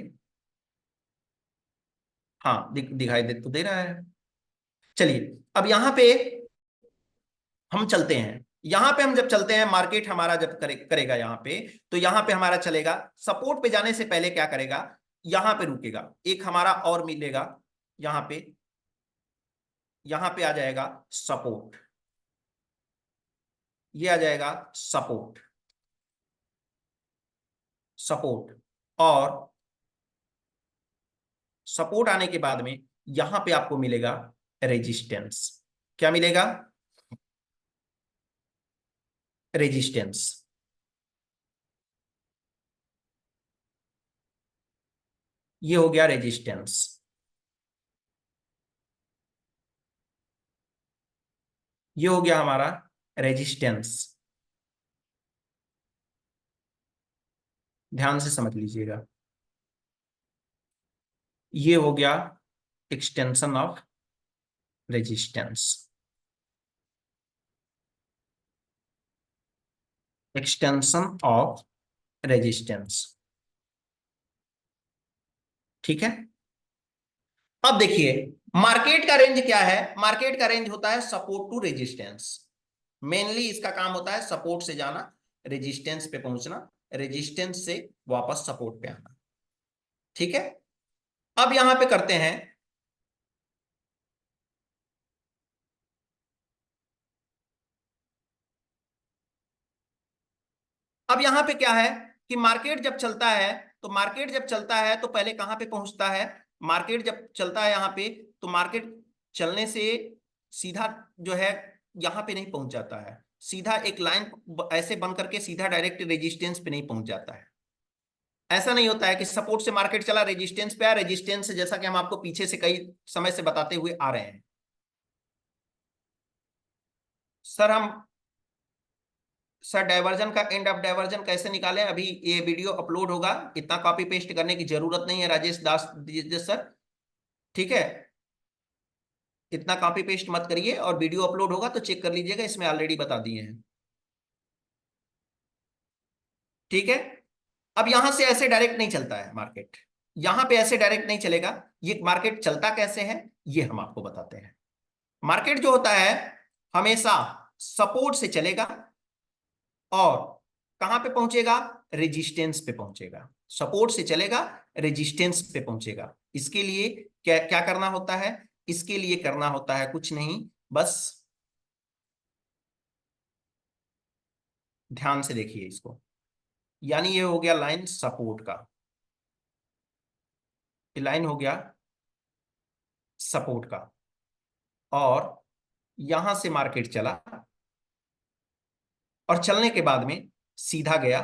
हाँ दिखाई दे तो दे रहा है। चलिए अब यहाँ पे हम चलते हैं, यहां पे हम जब चलते हैं मार्केट हमारा जब करेगा यहाँ पे, तो यहाँ पे हमारा चलेगा, सपोर्ट पे जाने से पहले क्या करेगा, यहाँ पे रुकेगा, एक हमारा और मिलेगा यहाँ पे, यहाँ पे आ जाएगा सपोर्ट, ये आ जाएगा सपोर्ट, सपोर्ट। और सपोर्ट आने के बाद में यहां पे आपको मिलेगा रेजिस्टेंस। क्या मिलेगा? रेजिस्टेंस। ये हो गया रेजिस्टेंस, ये हो गया हमारा रेजिस्टेंस। ध्यान से समझ लीजिएगा, ये हो गया extension of resistance, extension of resistance. ठीक है। अब देखिए मार्केट का रेंज क्या है, मार्केट का रेंज होता है सपोर्ट टू रेजिस्टेंस। मेनली इसका काम होता है सपोर्ट से जाना, रेजिस्टेंस पे पहुंचना, रेजिस्टेंस से वापस सपोर्ट पे आना। ठीक है, अब यहां पे करते हैं, अब यहां पे क्या है कि मार्केट जब चलता है, तो मार्केट जब चलता है तो पहले कहां पे पहुंचता है, मार्केट जब चलता है यहां पे, तो मार्केट चलने से सीधा जो है यहां पे नहीं पहुंच जाता है, सीधा एक लाइन ऐसे बन करके सीधा डायरेक्ट रेजिस्टेंस पे नहीं पहुंच जाता है। ऐसा नहीं होता है कि सपोर्ट से मार्केट चला रेजिस्टेंस पे आया, रेजिस्टेंस से, जैसा कि हम आपको पीछे से कई समय से बताते हुए आ रहे हैं। सर हम सर डाइवर्जन का एंड ऑफ डाइवर्जन कैसे निकालें, अभी ये वीडियो अपलोड होगा, इतना कॉपी पेस्ट करने की जरूरत नहीं है राजेश दास सर। ठीक है, इतना कॉपी पेस्ट मत करिए, और वीडियो अपलोड होगा तो चेक कर लीजिएगा, इसमें ऑलरेडी बता दिए हैं। ठीक है, अब यहां से ऐसे डायरेक्ट नहीं चलता है मार्केट, यहां पे ऐसे डायरेक्ट नहीं चलेगा। ये मार्केट चलता कैसे है ये हम आपको बताते हैं। मार्केट जो होता है हमेशा सपोर्ट से चलेगा, और कहां पे पहुंचेगा, रेजिस्टेंस पे पहुंचेगा। सपोर्ट से चलेगा, रेजिस्टेंस पे पहुंचेगा। इसके लिए क्या क्या करना होता है, इसके लिए करना होता है कुछ नहीं, बस ध्यान से देखिए इसको। यानी ये हो गया लाइन सपोर्ट का, ये लाइन हो गया सपोर्ट का, और यहां से मार्केट चला, और चलने के बाद में सीधा गया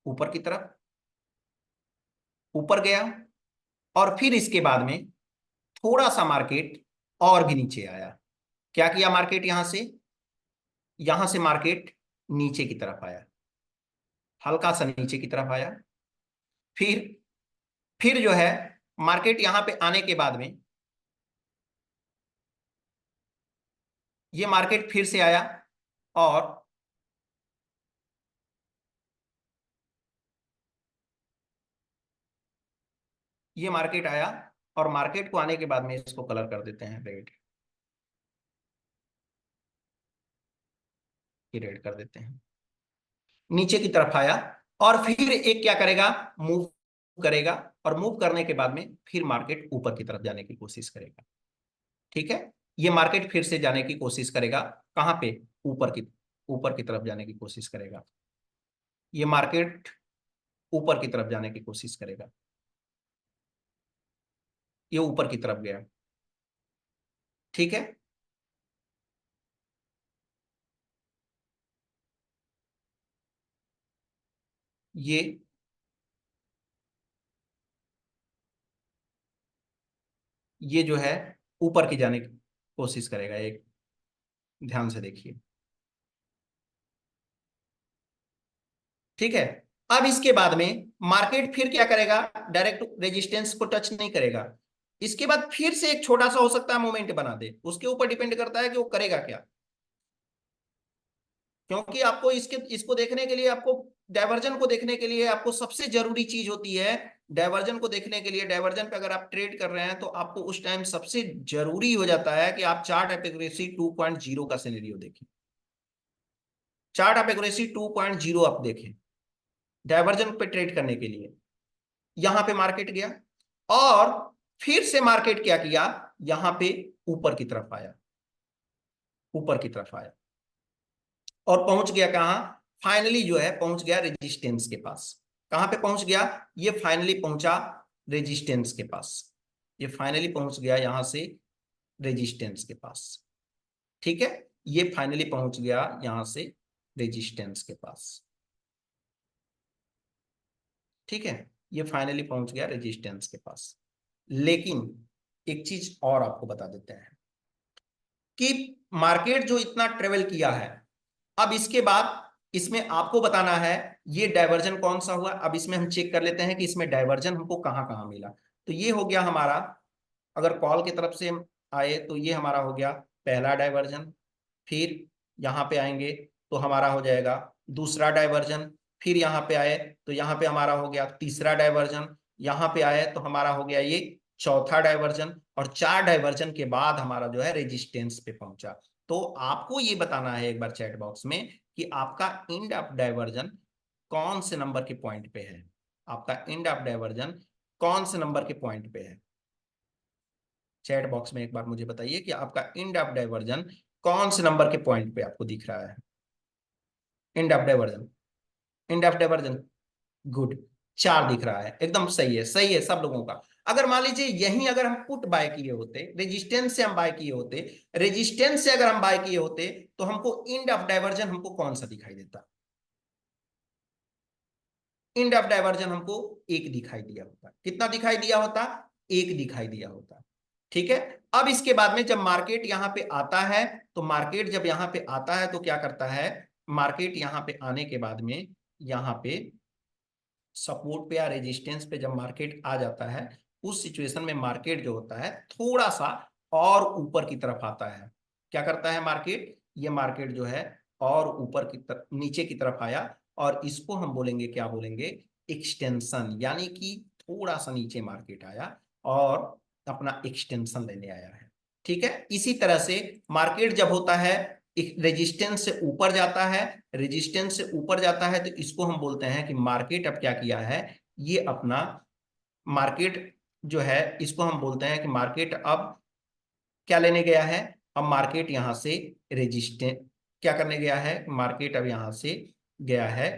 ऊपर की तरफ, ऊपर गया, और फिर इसके बाद में थोड़ा सा मार्केट और भी नीचे आया। क्या किया मार्केट, यहां से मार्केट नीचे की तरफ आया, हल्का सा नीचे की तरफ आया। फिर फिर जो है मार्केट यहां पे आने के बाद में ये मार्केट फिर से आया, और ये मार्केट आया, और मार्केट को आने के बाद में इसको कलर कर देते हैं रेड, ये रेड कर देते हैं। नीचे की तरफ आया, और फिर एक क्या करेगा, मूव करेगा, और मूव करने के बाद में फिर मार्केट ऊपर की तरफ जाने की कोशिश करेगा। ठीक है, ये मार्केट फिर से जाने की कोशिश करेगा, कहां पे, ऊपर की तरफ जाने की कोशिश करेगा। ये मार्केट ऊपर की तरफ जाने की कोशिश करेगा, ये ऊपर की तरफ गया। ठीक है, ये ये जो है ऊपर की जाने की कोशिश करेगा, एक ध्यान से देखिए। ठीक है, अब इसके बाद में मार्केट फिर क्या करेगा, डायरेक्ट रेजिस्टेंस को टच नहीं करेगा, इसके बाद फिर से एक छोटा सा हो सकता है मोमेंट बना दे, उसके ऊपर डिपेंड करता है कि वो करेगा क्या। क्योंकि आपको इसके इसको देखने के लिए, आपको डायवर्जन को देखने के लिए आपको सबसे जरूरी चीज होती है, डायवर्जन को देखने के लिए, डायवर्जन पे अगर आप ट्रेड कर रहे हैं तो आपको उस टाइम सबसे जरूरी हो जाता है कि आप चार्ट ऑफ एक्यूरेसी 2.0 का सिनेरियो देखें। चार्ट ऑफ एक्यूरेसी 2.0 आप देखें डायवर्जन पे ट्रेड करने के लिए। यहां पे मार्केट गया, और फिर से मार्केट क्या किया, यहां पे ऊपर की तरफ आया, ऊपर की तरफ आया, और पहुंच गया कहां, फाइनली जो है पहुंच गया रेजिस्टेंस के पास। कहां पे पहुंच गया, ये फाइनली पहुंचा रेजिस्टेंस के पास, ये फाइनली पहुंच गया यहां से रेजिस्टेंस के पास। ठीक है, ये फाइनली पहुंच गया यहां से रेजिस्टेंस के पास। ठीक है, ये फाइनली पहुंच गया रेजिस्टेंस के पास। लेकिन एक चीज और आपको बता देते हैं कि मार्केट जो इतना ट्रेवल किया है, अब इसके बाद इसमें आपको बताना है ये डायवर्जन कौन सा हुआ। अब इसमें हम चेक कर लेते हैं कि इसमें डायवर्जन हमको कहां कहां मिला। तो ये हो गया हमारा, अगर कॉल की तरफ से हम आए तो ये हमारा हो गया पहला डायवर्जन। फिर यहाँ पे आएंगे तो हमारा हो जाएगा दूसरा डायवर्जन। फिर यहाँ पे आए तो यहाँ पे हमारा हो गया तीसरा डायवर्जन। यहाँ पे आए तो हमारा हो गया ये चौथा डाइवर्जन, और 4 डाइवर्जन के बाद हमारा जो है रेजिस्टेंस पे पहुंचा। तो आपको ये बताना है एक बार चैट बॉक्स में कि आपका एंड ऑफ डाइवर्जन कौन से नंबर के पॉइंट पे है, आपका एंड ऑफ डाइवर्जन कौन से नंबर के पॉइंट पे है। चैट बॉक्स में एक बार मुझे बताइए कि आपका एंड ऑफ डाइवर्जन कौन से नंबर के पॉइंट पे आपको दिख रहा है। End of diversion, end of diversion, good, 4 दिख रहा है, एकदम सही है, सही है सब लोगों का। अगर मान लीजिए यहीं अगर हम पुट बाय किए होते, रेजिस्टेंस से हम बाय किए होते, रेजिस्टेंस से अगर हम बाय किए होते, तो हमको एंड ऑफ डाइवर्जन हमको कौन सा दिखाई देता। एंड ऑफ डाइवर्जन हमको 1 दिखाई दिया होता। कितना दिखाई दिया होता, 1 दिखाई दिया होता। ठीक है। अब इसके बाद में जब मार्केट यहां पे आता है, तो मार्केट जब यहां पे आता है तो क्या करता है, मार्केट यहां पे आने के बाद में यहां पे सपोर्ट पे या रेजिस्टेंस पे जब मार्केट आ जाता है, उस सिचुएशन में मार्केट जो होता है थोड़ा सा और ऊपर की तरफ आता है। क्या करता है मार्केट, ये मार्केट जो है और ऊपर की तरफ, नीचे की तरफ आया, और इसको हम बोलेंगे, क्या बोलेंगे, एक्सटेंशन, यानी कि थोड़ा सा नीचे मार्केट आया और अपना एक्सटेंशन लेने आया है। ठीक है। इसी तरह से मार्केट जब होता है रेजिस्टेंस से ऊपर जाता है, रेजिस्टेंस से ऊपर जाता है, तो इसको हम बोलते हैं कि मार्केट अब क्या किया है, ये अपना मार्केट जो है इसको हम बोलते हैं कि मार्केट अब क्या लेने गया है, अब मार्केट यहां से रेजिस्टेंस क्या करने गया है, मार्केट अब यहां से गया है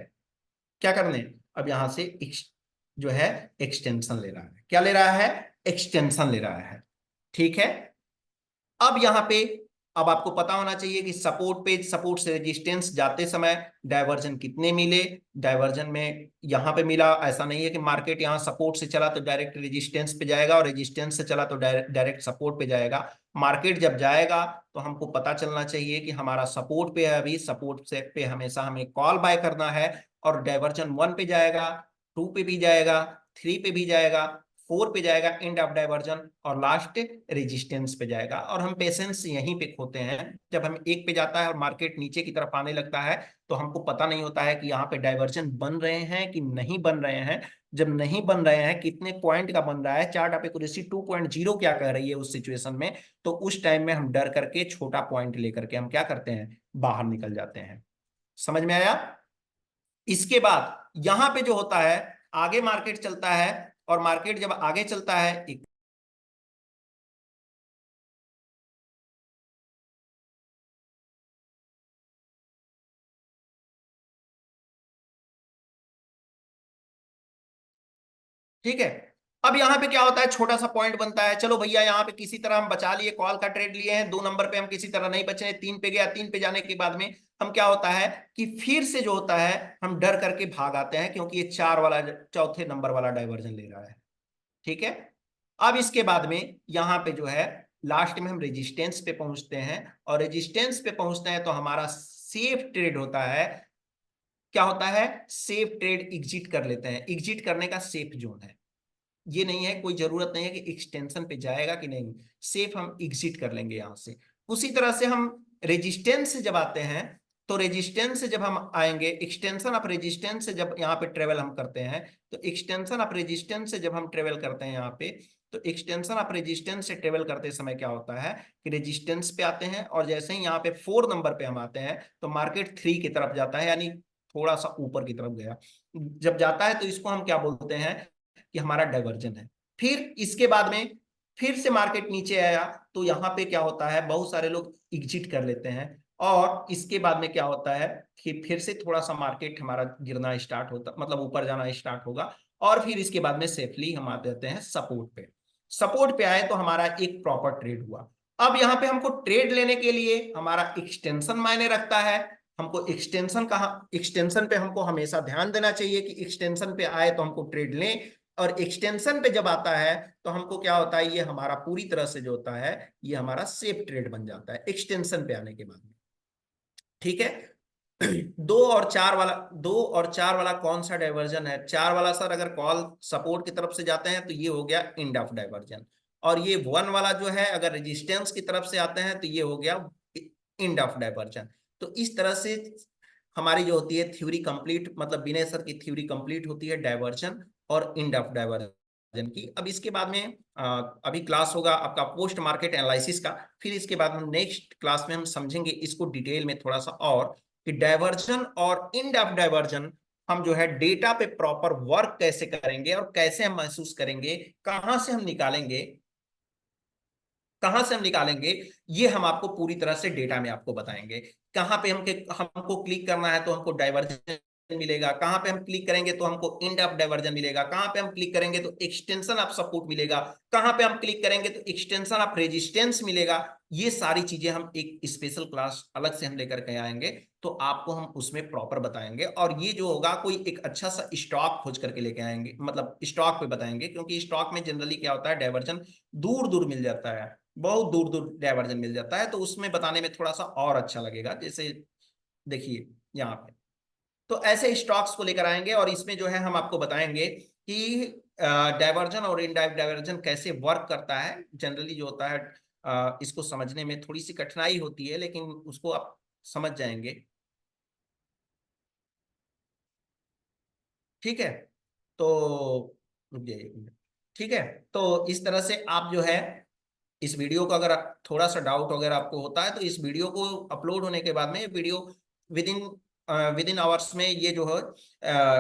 क्या करने, अब यहां से जो है एक्सटेंशन ले रहा है। क्या ले रहा है, एक्सटेंशन ले रहा है। ठीक है। अब यहां पे अब आपको पता होना चाहिए कि सपोर्ट पे, सपोर्ट से रेजिस्टेंस जाते समय डायवर्जन कितने मिले। डायवर्जन में यहां पे मिला, ऐसा नहीं है कि मार्केट यहां सपोर्ट से चला तो डायरेक्ट रेजिस्टेंस पे जाएगा और रेजिस्टेंस से चला तो डायरेक्ट सपोर्ट पे जाएगा। मार्केट जब जाएगा तो हमको पता चलना चाहिए कि हमारा सपोर्ट पे है, अभी सपोर्ट से पे हमेशा हमें कॉल बाय करना है, और डायवर्जन 1 पे जाएगा, 2 पे भी जाएगा, 3 पे भी जाएगा, 4 पे जाएगा एंड ऑफ डाइवर्जन, और लास्ट रेजिस्टेंस पे जाएगा। और हम पेशेंस यहीं पे खोते हैं, जब हम 1 पे जाता है और मार्केट नीचे की तरफ आने लगता है, तो हमको पता नहीं होता है कि यहाँ पे डाइवर्जन बन रहे हैं कि नहीं बन रहे हैं। जब नहीं बन रहे हैं, कितने पॉइंट का बन रहा है, चार्ट आप एक्यूरेसी 2.0 क्या कह रही है उस सिचुएशन में, तो उस टाइम में हम डर करके छोटा पॉइंट लेकर के हम क्या करते हैं, बाहर निकल जाते हैं। समझ में आया। इसके बाद यहां पे जो होता है, आगे मार्केट चलता है, और मार्केट जब आगे चलता है, ठीक है। अब यहां पे क्या होता है, छोटा सा पॉइंट बनता है, चलो भैया यहाँ पे किसी तरह हम बचा लिए, कॉल का ट्रेड लिए हैं, 2 नंबर पे हम किसी तरह नहीं बचे, 3 पे गया, 3 पे जाने के बाद में हम क्या होता है कि फिर से जो होता है हम डर करके भाग आते हैं, क्योंकि ये 4 वाला, चौथे नंबर वाला डाइवर्जन ले रहा है। ठीक है। अब इसके बाद में यहाँ पे जो है लास्ट में हम रेजिस्टेंस पे पहुंचते हैं, और रेजिस्टेंस पे पहुंचते हैं तो हमारा सेफ ट्रेड होता है। क्या होता है, सेफ ट्रेड एग्जिट कर लेते हैं, एग्जिट करने का सेफ जोन है। ये नहीं है, कोई जरूरत नहीं है कि एक्सटेंशन पे जाएगा कि नहीं, सेफ हम एग्जिट कर लेंगे यहां से। उसी तरह से हम रेजिस्टेंस से जब आते हैं, तो रेजिस्टेंस से जब हम आएंगे, एक्सटेंशन ऑफ रेजिस्टेंस से जब यहाँ पे ट्रेवल हम करते हैं, तो एक्सटेंशन ऑफ रेजिस्टेंस से जब हम ट्रेवल करते हैं यहाँ पे, तो एक्सटेंशन ऑफ रेजिस्टेंस से ट्रेवल करते समय क्या होता है कि रेजिस्टेंस पे आते हैं, और जैसे ही यहाँ पे 4 नंबर पे हम आते हैं, तो मार्केट 3 की तरफ जाता है, यानी थोड़ा सा ऊपर की तरफ गया। जब जाता है तो इसको हम क्या बोलते हैं कि हमारा डाइवर्जन है। फिर इसके बाद में फिर से मार्केट नीचे आया, तो यहाँ पे क्या होता है, बहुत सारे लोग एग्जिट कर लेते हैं, और इसके बाद में क्या होता है कि फिर से थोड़ा सा मार्केट हमारा गिरना स्टार्ट होता, मतलब ऊपर जाना स्टार्ट होगा, और फिर इसके बाद में सेफली हम आ जाते हैं सपोर्ट पे। सपोर्ट पे आए तो हमारा एक प्रॉपर ट्रेड हुआ। अब यहाँ पे हमको ट्रेड लेने के लिए हमारा एक्सटेंशन मायने रखता है। हमको एक्सटेंशन कहाँ, एक्सटेंशन पे हमको हमेशा ध्यान देना चाहिए कि एक्सटेंशन पे आए तो हमको ट्रेड लें, और एक्सटेंशन पे जब आता है तो हमको क्या होता है, ये हमारा पूरी तरह से जो होता है, ये हमारा सेफ ट्रेड बन जाता है एक्सटेंशन पे आने के बाद में। ठीक है। 2 और 4 वाला कौन सा डाइवर्जन है, 4 वाला सर अगर कॉल सपोर्ट की तरफ से जाते हैं तो ये हो गया एंड ऑफ डाइवर्जन, और ये 1 वाला जो है अगर रेजिस्टेंस की तरफ से आते हैं तो ये हो गया एंड ऑफ डाइवर्जन। तो इस तरह से हमारी जो होती है थ्योरी कंप्लीट, मतलब विनय सर की थ्योरी कंप्लीट होती है डाइवर्जन और एंड ऑफ डाइवर्जन की। अब इसके बाद में अभी क्लास होगा आपका पोस्ट मार्केट एनालिसिस का। फिर इसके बाद हम नेक्स्ट क्लास में हम समझेंगे इसको डिटेल में थोड़ा सा, और कि डाइवर्जन और इन डेप्थ डाइवर्जन हम जो है डेटा पे प्रॉपर वर्क कैसे करेंगे और कैसे हम महसूस करेंगे, कहां से हम निकालेंगे, कहां से हम निकालेंगे, ये हम आपको पूरी तरह से डेटा में आपको बताएंगे। कहां पे हमको क्लिक करना है तो हमको डाइवर्जन मिलेगा, कहां पे हम क्लिक करेंगे तो हमको इन डेप्थ डाइवर्जन मिलेगा, कहां पे हम क्लिक करेंगे तो एक्सटेंशन ऑफ सपोर्ट मिलेगा, कहां पे हम क्लिक करेंगे तो एक्सटेंशन ऑफ रेजिस्टेंस मिलेगा। ये सारी चीजें हम एक स्पेशल क्लास अलग से हम लेकर के आएंगे, तो आपको हम उसमें प्रॉपर बताएंगे। और ये जो होगा कोई एक अच्छा सा स्टॉक खोज करके लेके आएंगे, मतलब स्टॉक पे बताएंगे, क्योंकि स्टॉक में जनरली क्या होता है, डाइवर्जन दूर दूर मिल जाता है, बहुत दूर दूर डाइवर्जन मिल जाता है, तो उसमें बताने में थोड़ा सा और अच्छा लगेगा। जैसे देखिए यहाँ पे, तो ऐसे स्टॉक्स को लेकर आएंगे और इसमें जो है हम आपको बताएंगे कि डाइवर्जन और इनडायरेक्ट डाइवर्जन कैसे वर्क करता है। जनरली जो होता है इसको समझने में थोड़ी सी कठिनाई होती है, लेकिन उसको आप समझ जाएंगे। ठीक है, तो रुकिए एक मिनट। ठीक है, तो इस तरह से आप जो है इस वीडियो को, अगर थोड़ा सा डाउट वगैरह आपको होता है तो इस वीडियो को अपलोड होने के बाद में, ये video with in with in hours में ये जो है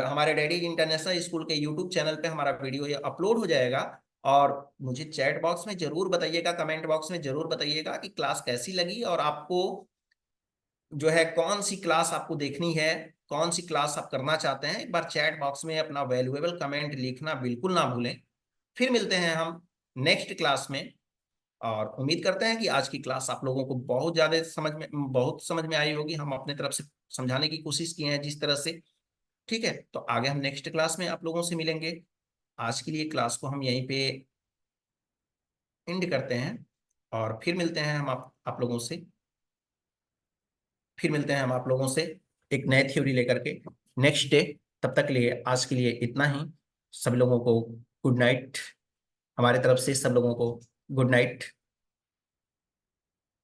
हमारे डैडी इंटरनेशनल स्कूल के यूट्यूब चैनल पे हमारा वीडियो ये अपलोड हो जाएगा। और मुझे चैट बॉक्स में जरूर बताइएगा, कमेंट बॉक्स में जरूर बताइएगा कि क्लास कैसी लगी, और आपको जो है कौन सी क्लास आपको देखनी है, कौन सी क्लास आप करना चाहते हैं। एक बार चैट बॉक्स में अपना वैल्यूएबल कमेंट लिखना बिल्कुल ना भूलें। फिर मिलते हैं हम नेक्स्ट क्लास में, और उम्मीद करते हैं कि आज की क्लास आप लोगों को बहुत समझ में आई होगी। हम अपने तरफ से समझाने की कोशिश किए हैं जिस तरह से। ठीक है, तो आगे हम नेक्स्ट क्लास में आप लोगों से मिलेंगे। आज के लिए क्लास को हम यहीं पे एंड करते हैं, और फिर मिलते हैं हम आप लोगों से, फिर मिलते हैं हम आप लोगों से एक नए थ्योरी लेकर के नेक्स्ट डे। तब तक के लिए आज के लिए इतना ही। सभी लोगों को गुड नाइट। हमारे तरफ से सब लोगों को गुड नाइट।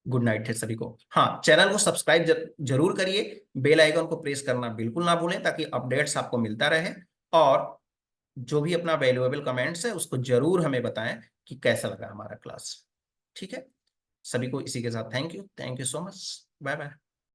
गुड नाइट है सभी को। हाँ, चैनल को सब्सक्राइब जरूर करिए, बेल आइकन को प्रेस करना बिल्कुल ना भूलें, ताकि अपडेट्स आपको मिलता रहे। और जो भी अपना वैल्यूएबल कमेंट्स है उसको जरूर हमें बताएं कि कैसा लगा हमारा क्लास। ठीक है, सभी को इसी के साथ thank you so much, bye bye.